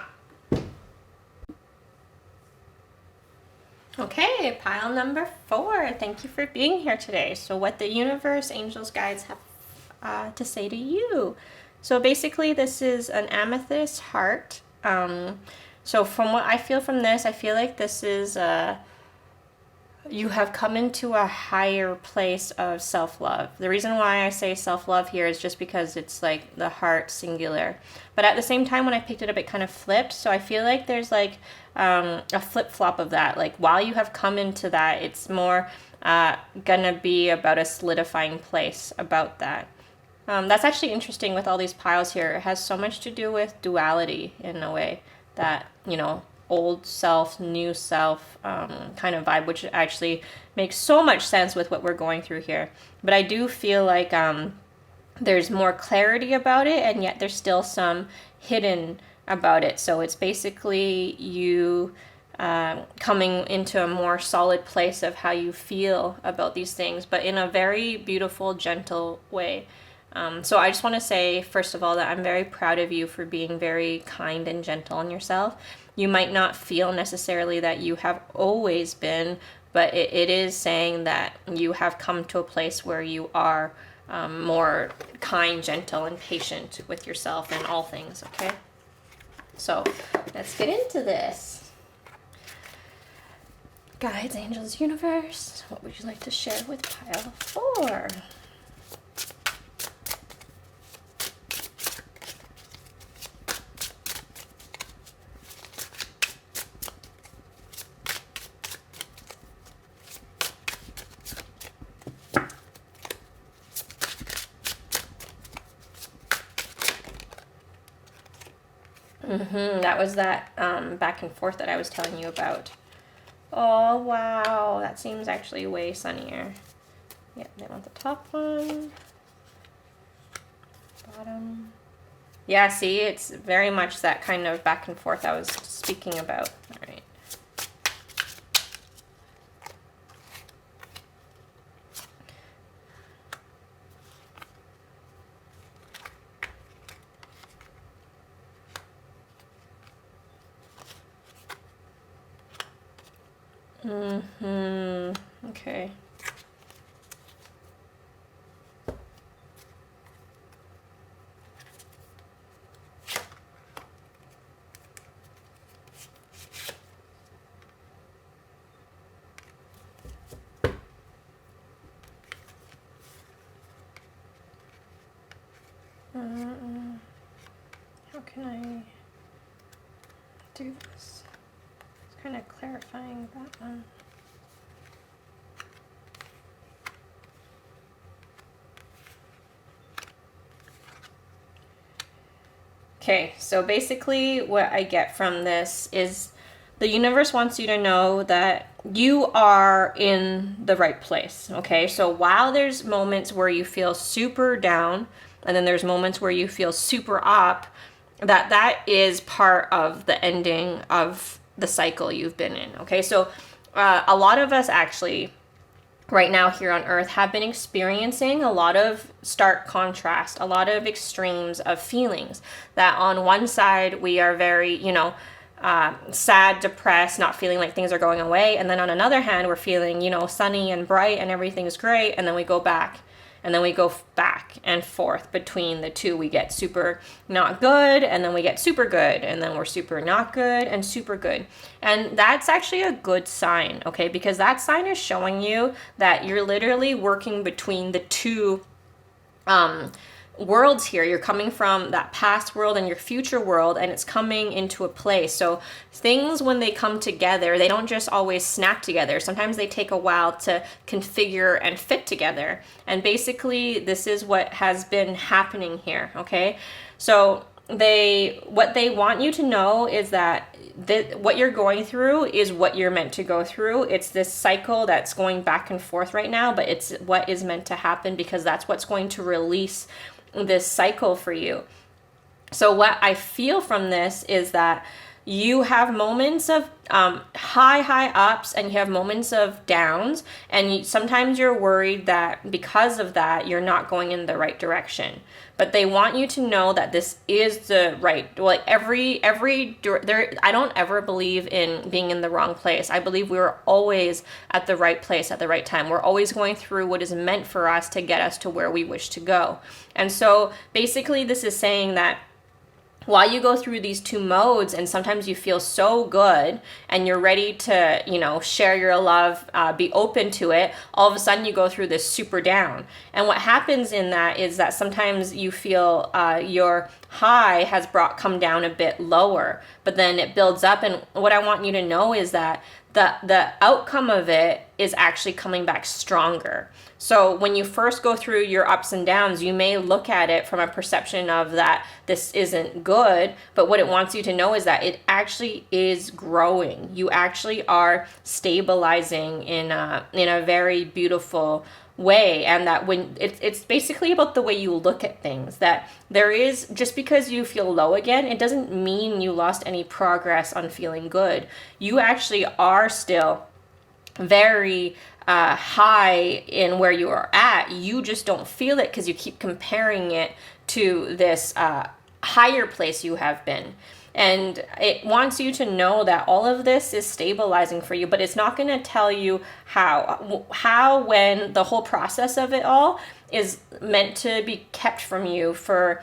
Okay, pile number 4. Thank you for being here today. So what the universe, angels, guides have to say to you. So basically this is an amethyst heart. So from what I feel from this, I feel like this is you have come into a higher place of self-love. The reason why I say self-love here is just because it's like the heart singular. But at the same time, when I picked it up, it kind of flipped. So I feel like there's like a flip-flop of that. Like while you have come into that, it's more gonna be about a solidifying place about that. That's actually interesting with all these piles here. It has so much to do with duality in a way, that, you know, old self, new self kind of vibe, which actually makes so much sense with what we're going through here. But I do feel like there's more clarity about it, and yet there's still some hidden about it. So it's basically you coming into a more solid place of how you feel about these things, but in a very beautiful, gentle way. So I just want to say, first of all, that I'm very proud of you for being very kind and gentle on yourself. You might not feel necessarily that you have always been, but it is saying that you have come to a place where you are more kind, gentle, and patient with yourself and all things, okay? So let's get into this. Guides, angels, universe, what would you like to share with pile 4? That was that back and forth that I was telling you about. Oh, wow. That seems actually way sunnier. Yeah, they want the top one. Bottom. Yeah, see, it's very much that kind of back and forth I was speaking about. All right. Okay. How can I do this? It's kind of clarifying that one. Okay, so basically what I get from this is the universe wants you to know that you are in the right place, okay? So while there's moments where you feel super down, and then there's moments where you feel super up, that is part of the ending of the cycle you've been in, okay? So a lot of us actually right now here on earth have been experiencing a lot of stark contrast, a lot of extremes of feelings. That on one side we are very, sad, depressed, not feeling like things are going away. And then on another hand, we're feeling, sunny and bright and everything's great. And then we go back. And then we go back and forth between the two. We get super not good, and then we get super good, and then we're super not good and super good. And that's actually a good sign, okay? Because that sign is showing you that you're literally working between the two worlds here. You're coming from that past world and your future world, and it's coming into a place. So things, when they come together, they don't just always snap together. Sometimes they take a while to configure and fit together. And basically this is what has been happening here, okay? So what they want you to know is that what you're going through is what you're meant to go through. It's this cycle that's going back and forth right now, but it's what is meant to happen, because that's what's going to release this cycle for you. So what I feel from this is that you have moments of high ups, and you have moments of downs, and sometimes you're worried that because of that you're not going in the right direction. But they want you to know that this is the right, like I don't ever believe in being in the wrong place. I believe we're always at the right place at the right time. We're always going through what is meant for us to get us to where we wish to go. And so basically this is saying that while you go through these two modes, and sometimes you feel so good and you're ready to, share your love, be open to it, all of a sudden you go through this super down. And what happens in that is that sometimes you feel your high has come down a bit lower, but then it builds up. And what I want you to know is that the outcome of it is actually coming back stronger. So when you first go through your ups and downs, you may look at it from a perception of that this isn't good, but what it wants you to know is that it actually is growing. You actually are stabilizing in a very beautiful way. And that when it's basically about the way you look at things, that there is, just because you feel low again, it doesn't mean you lost any progress on feeling good. You actually are still very high in where you are at. You just don't feel it because you keep comparing it to this higher place you have been. And it wants you to know that all of this is stabilizing for you, but it's not going to tell you how when the whole process of it all is meant to be kept from you for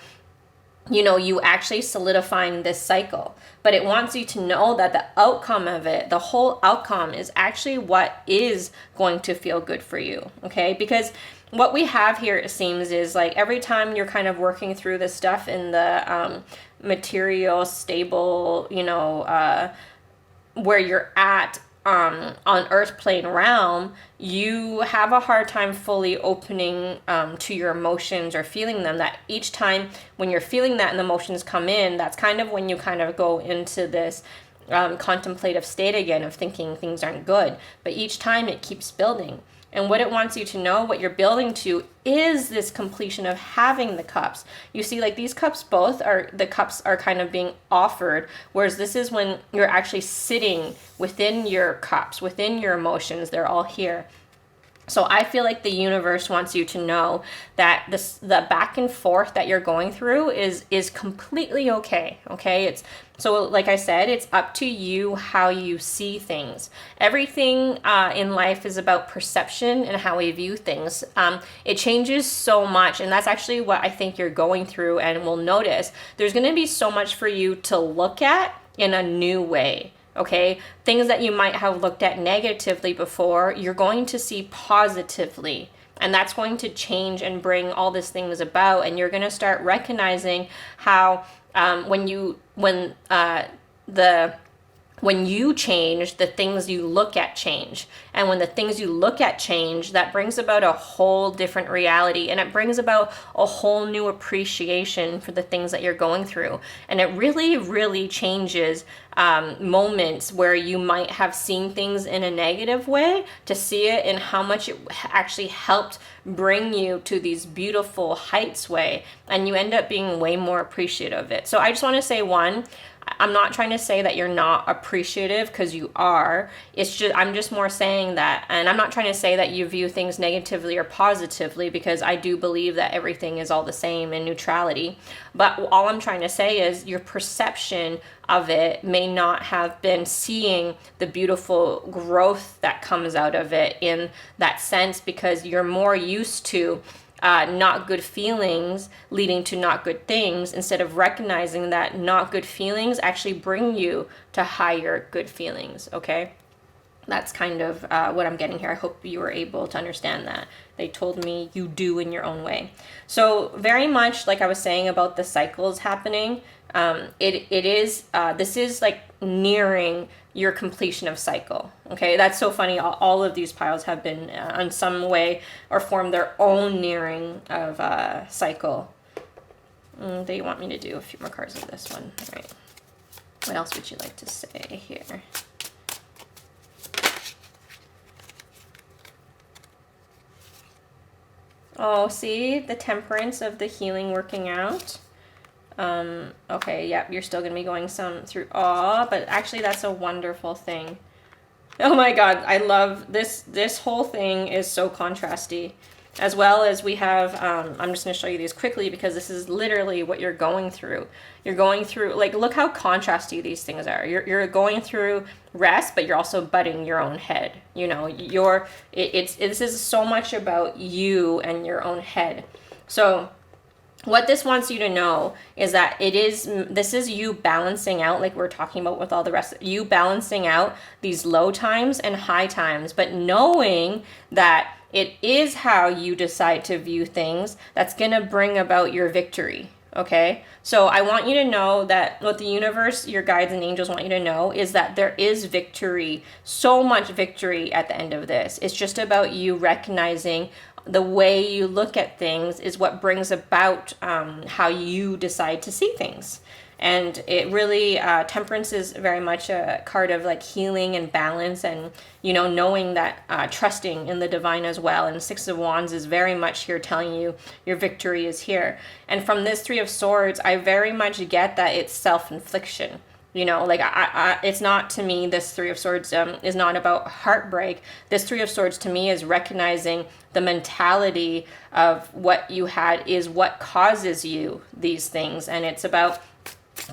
you actually solidifying this cycle. But it wants you to know that the outcome of it, the whole outcome, is actually what is going to feel good for you, okay? Because what we have here, it seems, is like every time you're kind of working through this stuff in the material, stable, where you're at on earth plane realm, you have a hard time fully opening to your emotions or feeling them. That each time when you're feeling that and the emotions come in, that's kind of when you kind of go into this contemplative state again of thinking things aren't good. But each time it keeps building. And what it wants you to know, what you're building to, is this completion of having the cups. You see, like these cups, the cups are kind of being offered, whereas this is when you're actually sitting within your cups, within your emotions. They're all here. So I feel like the universe wants you to know that the back and forth that you're going through is completely okay. So like I said, it's up to you how you see things. Everything in life is about perception and how we view things. It changes so much, and that's actually what I think you're going through and will notice. There's going to be so much for you to look at in a new way. Okay, things that you might have looked at negatively before, you're going to see positively, and that's going to change and bring all these things about. And you're going to start recognizing how when you change, the things you look at change. And when the things you look at change, that brings about a whole different reality. And it brings about a whole new appreciation for the things that you're going through. And it really, really changes moments where you might have seen things in a negative way, to see it in how much it actually helped bring you to these beautiful heights way. And you end up being way more appreciative of it. So I just want to say, one, I'm not trying to say that you're not appreciative, because you are. It's just, I'm just more saying that, and I'm not trying to say that you view things negatively or positively, because I do believe that everything is all the same in neutrality. But all I'm trying to say is your perception of it may not have been seeing the beautiful growth that comes out of it in that sense, because you're more used to not good feelings leading to not good things, instead of recognizing that not good feelings actually bring you to higher good feelings. Okay, that's kind of what I'm getting here. I hope you were able to understand that. They told me you do in your own way. So very much like I was saying about the cycles happening, this is like nearing your completion of cycle. Okay, that's so funny. All of these piles have been in some way or form their own nearing of cycle. They want me to do a few more cards of this one. All right. What else would you like to say here? Oh, see the temperance of the healing working out. Okay, yep, you're still gonna be going some through awe, but actually that's a wonderful thing. Oh my God, I love this. This whole thing is so contrasty. As well as we have, I'm just gonna show you these quickly, because this is literally what you're going through. You're going through, like, look how contrasty these things are. You're going through rest, but you're also butting your own head. You know, this is so much about you and your own head. So what this wants you to know is that this is you balancing out, like we're talking about with all the rest, you balancing out these low times and high times, but knowing that it is how you decide to view things that's going to bring about your victory. Okay, so I want you to know that what the universe, your guides and angels want you to know is that there is victory, so much victory at the end of this. It's just about you recognizing the way you look at things is what brings about how you decide to see things. And it really, temperance is very much a card of like healing and balance, and, you know, knowing that, trusting in the divine as well. And Six of Wands is very much here telling you your victory is here. And from this Three of Swords, I very much get that it's self-infliction. You know, like it's not, to me, this Three of Swords is not about heartbreak. This Three of Swords to me is recognizing the mentality of what you had is what causes you these things. And it's about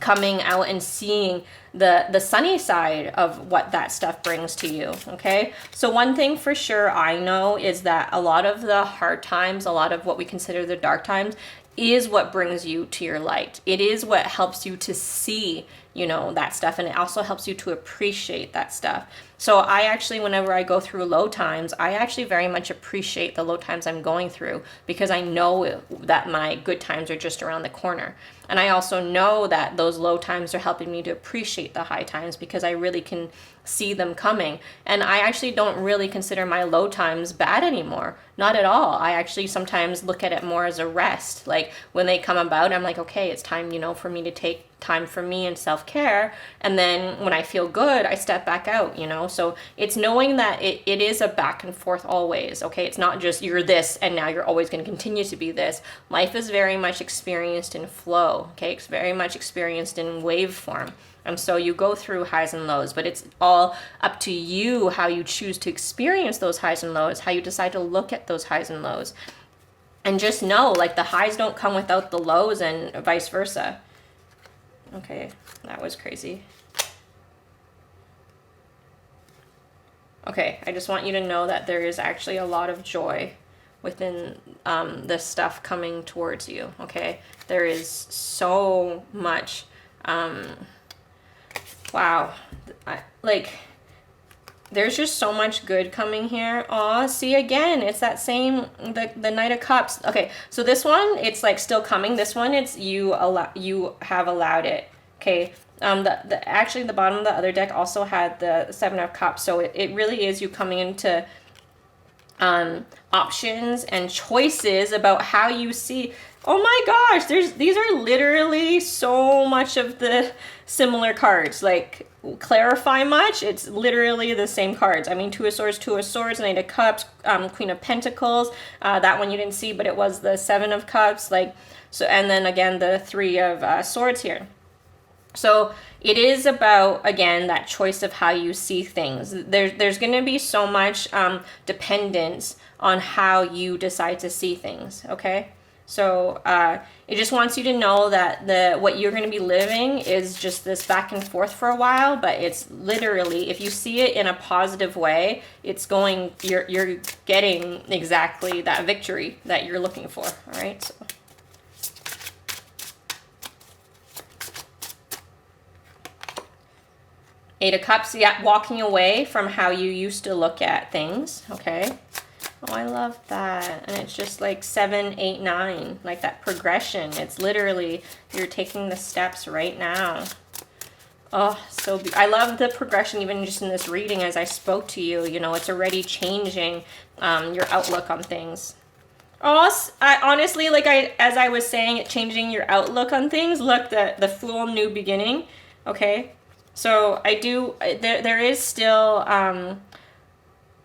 coming out and seeing the sunny side of what that stuff brings to you. Okay, so one thing for sure I know is that a lot of the hard times, a lot of what we consider the dark times, is what brings you to your light. It is what helps you to see, you know, that stuff, and it also helps you to appreciate that stuff. So I actually, whenever I go through low times, I actually very much appreciate the low times I'm going through, because I know that my good times are just around the corner. And I also know that those low times are helping me to appreciate the high times, because I really can see them coming. And I actually don't really consider my low times bad anymore. Not at all. I actually sometimes look at it more as a rest. Like when they come about, I'm like, okay, it's time, you know, for me to take time for me and self-care. And then when I feel good, I step back out, you know. So it's knowing that it is a back and forth always. Okay, it's not just you're this and now you're always going to continue to be this. Life is very much experienced in flow. Okay, it's very much experienced in wave form. And so you go through highs and lows, but it's all up to you how you choose to experience those highs and lows, how you decide to look at those highs and lows. And just know, like, the highs don't come without the lows, and vice versa. Okay, that was crazy. Okay, I just want you to know that there is actually a lot of joy within this stuff coming towards you, okay? There is so much, wow, there's just so much good coming here. Aw, see, again, it's that same, the Knight of Cups. Okay, so this one, it's like still coming. This one, it's you have allowed it, okay? Actually, the bottom of the other deck also had the Seven of Cups, so it really is you coming into options and choices about how you see. Oh my gosh, these are literally so much of the similar cards. Like, clarify much, it's literally the same cards. I mean, Two of Swords, Knight of Cups, Queen of Pentacles. That one you didn't see, but it was the Seven of Cups. Like, so, and then again the Three of Swords here. So it is about, again, that choice of how you see things. There's going to be so much dependence on how you decide to see things, okay? So it just wants you to know that what you're going to be living is just this back and forth for a while, but it's literally, if you see it in a positive way, you're getting exactly that victory that you're looking for, all right? So. Eight of Cups, yeah, walking away from how you used to look at things, okay? Oh, I love that. And it's just like 7, 8, 9, like that progression. It's literally, you're taking the steps right now. Oh, so I love the progression even just in this reading as I spoke to you. You know, it's already changing your outlook on things. Oh, honestly, like as I was saying, changing your outlook on things. Look, the full new beginning, okay? So there is still,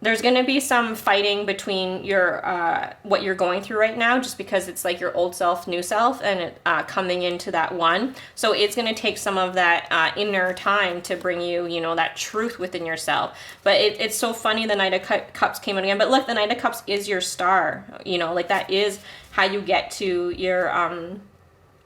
there's going to be some fighting between what you're going through right now, just because it's like your old self, new self, and it, coming into that one. So it's going to take some of that inner time to bring you, you know, that truth within yourself. But it's so funny the Knight of Cups came in again. But look, the Knight of Cups is your star, you know, like that is how you get to your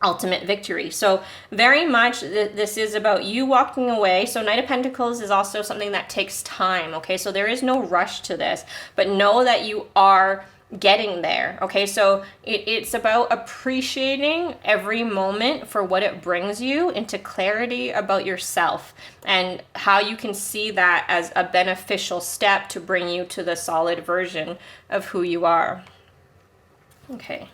ultimate victory. So very much this is about you walking away. So Knight of Pentacles is also something that takes time, okay? So there is no rush to this, but know that you are getting there, okay? So it's about appreciating every moment for what it brings you into clarity about yourself and how you can see that as a beneficial step to bring you to the solid version of who you are. Okay.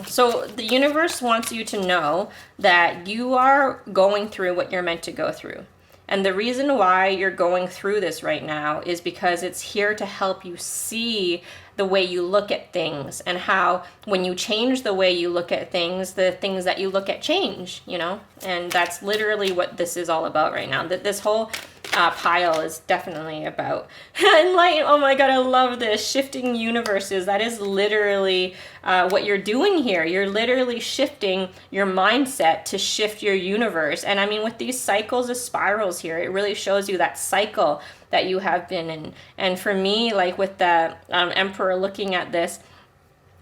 So the universe wants you to know that you are going through what you're meant to go through. And the reason why you're going through this right now is because it's here to help you see the way you look at things, and how when you change the way you look at things, the things that you look at change, you know? And that's literally what this is all about right now. This whole pile is definitely about enlighten. Oh my God, I love this. Shifting universes. That is literally what you're doing here. You're literally shifting your mindset to shift your universe. And I mean, with these cycles of spirals here, it really shows you that cycle that you have been in. And for me, like with the Emperor looking at this,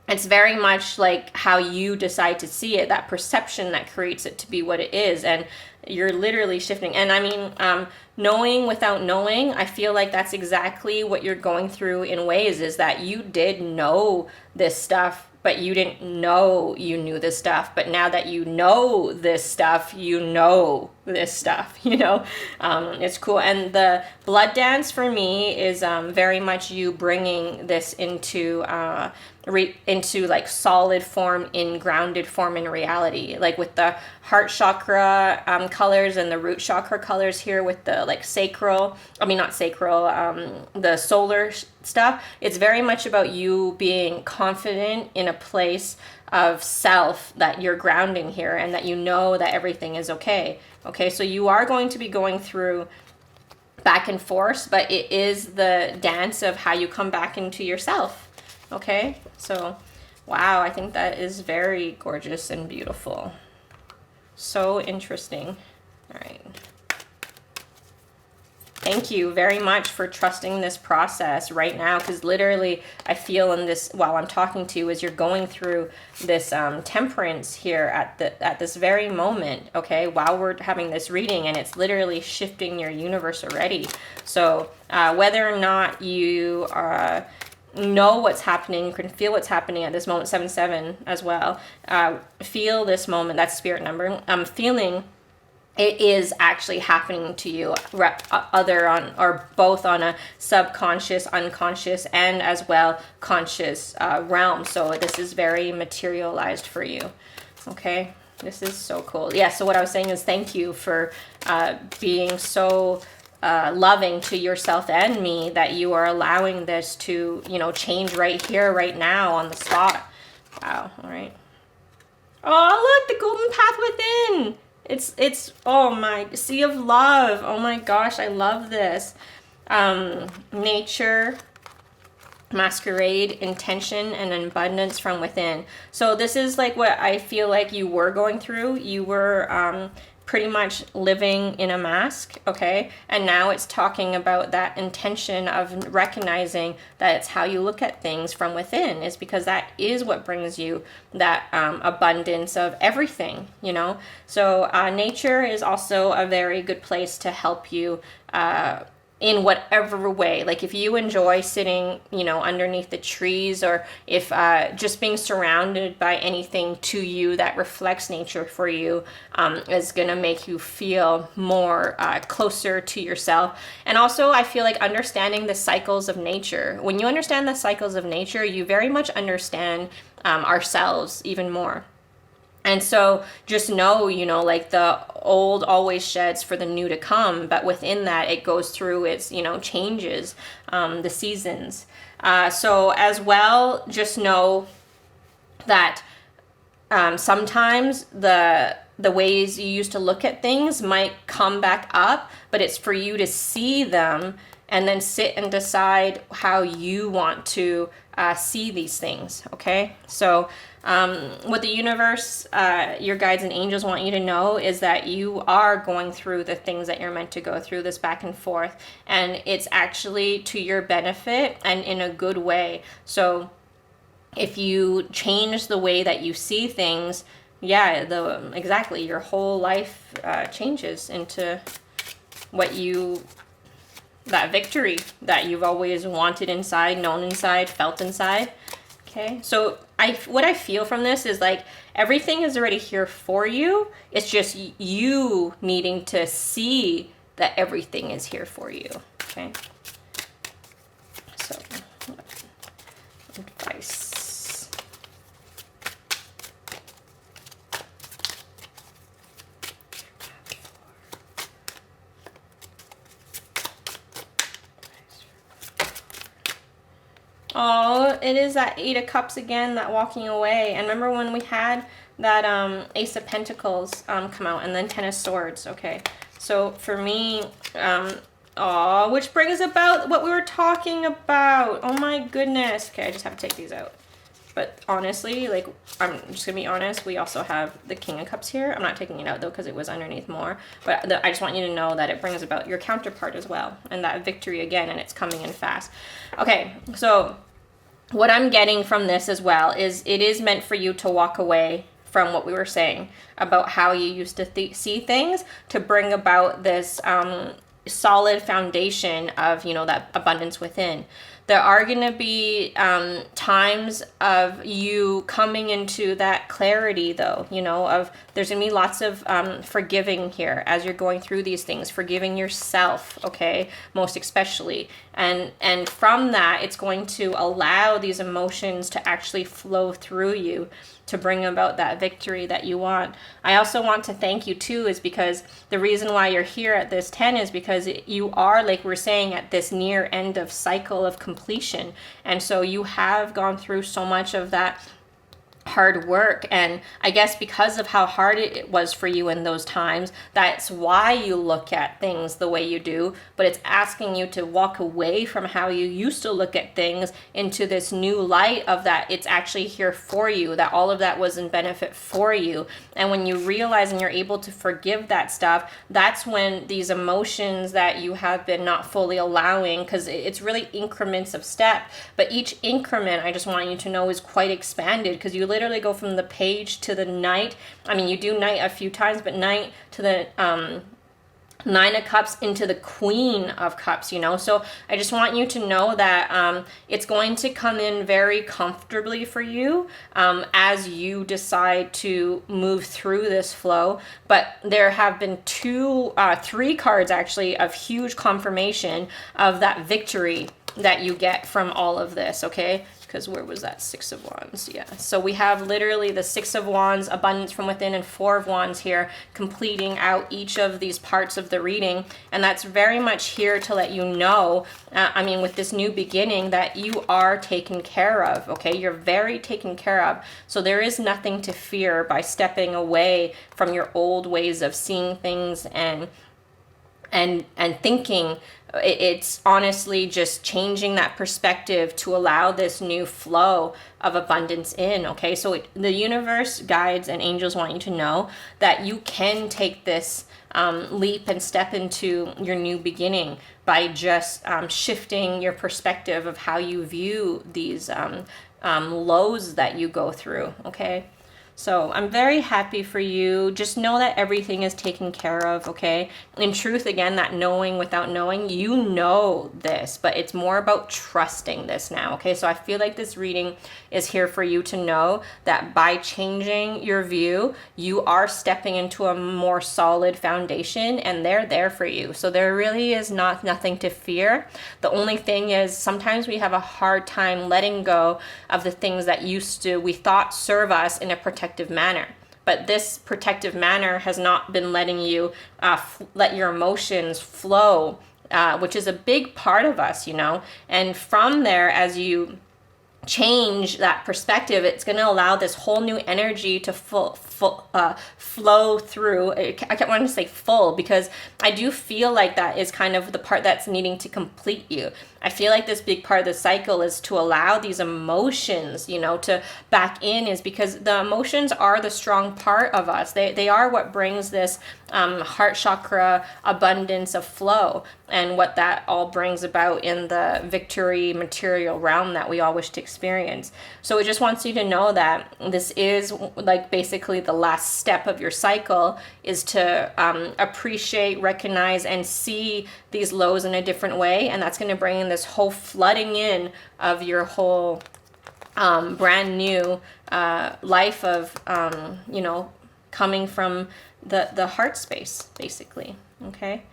it's very much like how you decide to see it, that perception that creates it to be what it is. And you're literally shifting. And I mean, knowing without knowing, I feel like that's exactly what you're going through in ways, is that you did know this stuff, but you didn't know you knew this stuff. But now that you know this stuff, you know this stuff, you know? It's cool. And the blood dance for me is very much you bringing this into like solid form, in grounded form in reality, like with the heart chakra colors and the root chakra colors here with the like sacral, I mean not sacral, the solar stuff. It's very much about you being confident in a place of self, that you're grounding here, and that you know that everything is okay. Okay, so you are going to be going through back and forth, but it is the dance of how you come back into yourself. Okay, so wow, I think that is very gorgeous and beautiful. So interesting. All right. Thank you very much for trusting this process right now, because literally I feel in this, while I'm talking to you, as you're going through this temperance here at this very moment, okay, while we're having this reading, and it's literally shifting your universe already. So whether or not you know what's happening, you can feel what's happening at this moment, 7-7 as well. Feel this moment, that's spirit number. I'm feeling it is actually happening to you, both on a subconscious, unconscious, and as well conscious realm. So this is very materialized for you. Okay, this is so cool. Yeah, so what I was saying is thank you for being so loving to yourself and me, that you are allowing this to, you know, change right here, right now, on the spot. Wow, all right. Oh, look, the golden path within. It's oh my, sea of love. Oh my gosh, I love this. Nature, masquerade, intention, and abundance from within. So this is like what I feel like you were going through. You were pretty much living in a mask, okay? And now it's talking about that intention of recognizing that it's how you look at things from within, is because that is what brings you that abundance of everything, you know? So nature is also a very good place to help you in whatever way. Like if you enjoy sitting, you know, underneath the trees, or if just being surrounded by anything to you that reflects nature for you is gonna make you feel more closer to yourself. And also I feel like understanding the cycles of nature. When you understand the cycles of nature, you very much understand ourselves even more. And so just know, you know, like the old always sheds for the new to come, but within that it goes through its, you know, changes, the seasons. So as well, just know that sometimes the ways you used to look at things might come back up, but it's for you to see them and then sit and decide how you want to see these things, okay? So what the universe, your guides and angels want you to know is that you are going through the things that you're meant to go through, this back and forth, and it's actually to your benefit and in a good way. So if you change the way that you see things, yeah, exactly, your whole life changes into what you, that victory that you've always wanted inside, known inside, felt inside. Okay, so what I feel from this is like everything is already here for you. It's just you needing to see that everything is here for you. Okay, so advice. Oh, it is that Eight of Cups again, that walking away. And remember when we had that Ace of Pentacles come out, and then Ten of Swords. Okay, so for me, which brings about what we were talking about. Oh my goodness. Okay, I just have to take these out. But honestly, like, I'm just gonna be honest, we also have the King of Cups here. I'm not taking it out though because it was underneath more. But I just want you to know that it brings about your counterpart as well, and that victory again, and it's coming in fast. Okay, so what I'm getting from this as well is it is meant for you to walk away from what we were saying about how you used to see things, to bring about this solid foundation of, you know, that abundance within. There are going to be times of you coming into that clarity, though, you know, of there's going to be lots of forgiving here as you're going through these things, forgiving yourself, okay, most especially. And from that, it's going to allow these emotions to actually flow through you to bring about that victory that you want. I also want to thank you too, is because the reason why you're here at this 10 is because you are, like we're saying, at this near end of cycle of completion. And so you have gone through so much of that hard work, and I guess because of how hard it was for you in those times, that's why you look at things the way you do. But it's asking you to walk away from how you used to look at things into this new light of that it's actually here for you, that all of that was in benefit for you. And when you realize and you're able to forgive that stuff, that's when these emotions that you have been not fully allowing, because it's really increments of step, but each increment, I just want you to know, is quite expanded, because you literally go from the Page to the Knight. I mean, you do Knight a few times, but Knight to the Nine of Cups into the Queen of Cups, you know. So I just want you to know that it's going to come in very comfortably for you as you decide to move through this flow. But there have been three cards actually of huge confirmation of that victory that you get from all of this, okay? Because where was that Six of Wands? Yeah, so we have literally the Six of Wands, abundance from within, and Four of Wands here, completing out each of these parts of the reading. And that's very much here to let you know, I mean, with this new beginning, that you are taken care of, okay? You're very taken care of. So there is nothing to fear by stepping away from your old ways of seeing things and and thinking. It's honestly just changing that perspective to allow this new flow of abundance in. Okay, so the universe, guides, and angels want you to know that you can take this leap and step into your new beginning by just shifting your perspective of how you view these lows that you go through. Okay. So I'm very happy for you. Just know that everything is taken care of, okay? In truth, again, that knowing without knowing, you know this, but it's more about trusting this now, okay? So I feel like this reading is here for you to know that by changing your view, you are stepping into a more solid foundation, and they're there for you. So there really is nothing to fear. The only thing is sometimes we have a hard time letting go of the things that we thought serve us in a protective manner. But this protective manner has not been letting you let your emotions flow, which is a big part of us, you know. And from there, as you change that perspective, it's going to allow this whole new energy to flow through. I kept wanting to say full because I do feel like that is kind of the part that's needing to complete you. I feel like this big part of the cycle is to allow these emotions, you know, to back in, is because the emotions are the strong part of us. They are what brings this heart chakra abundance of flow, and what that all brings about in the victory material realm that we all wish to experience. So it just wants you to know that this is like basically the last step of your cycle, is to appreciate, recognize, and see these lows in a different way, and that's going to bring in this whole flooding in of your whole brand new life of you know, coming from the heart space, basically. Okay.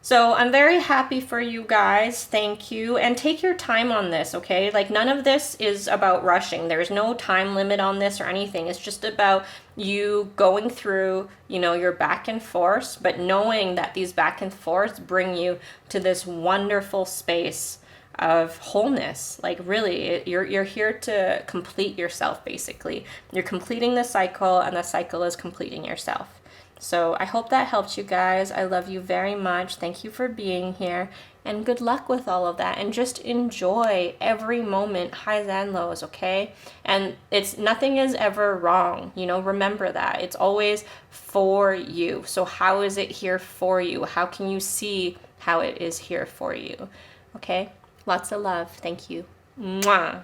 So I'm very happy for you guys. Thank you. And take your time on this, okay? Like, none of this is about rushing. There's no time limit on this or anything. It's just about you going through, you know, your back and forth, but knowing that these back and forths bring you to this wonderful space of wholeness. Like, really, you're here to complete yourself, basically. You're completing the cycle, and the cycle is completing yourself. So I hope that helped you guys. I love you very much. Thank you for being here, and good luck with all of that. And just enjoy every moment, highs and lows, okay? And nothing is ever wrong. You know, remember that. It's always for you. So how is it here for you? How can you see how it is here for you? Okay? Lots of love. Thank you. Mwah.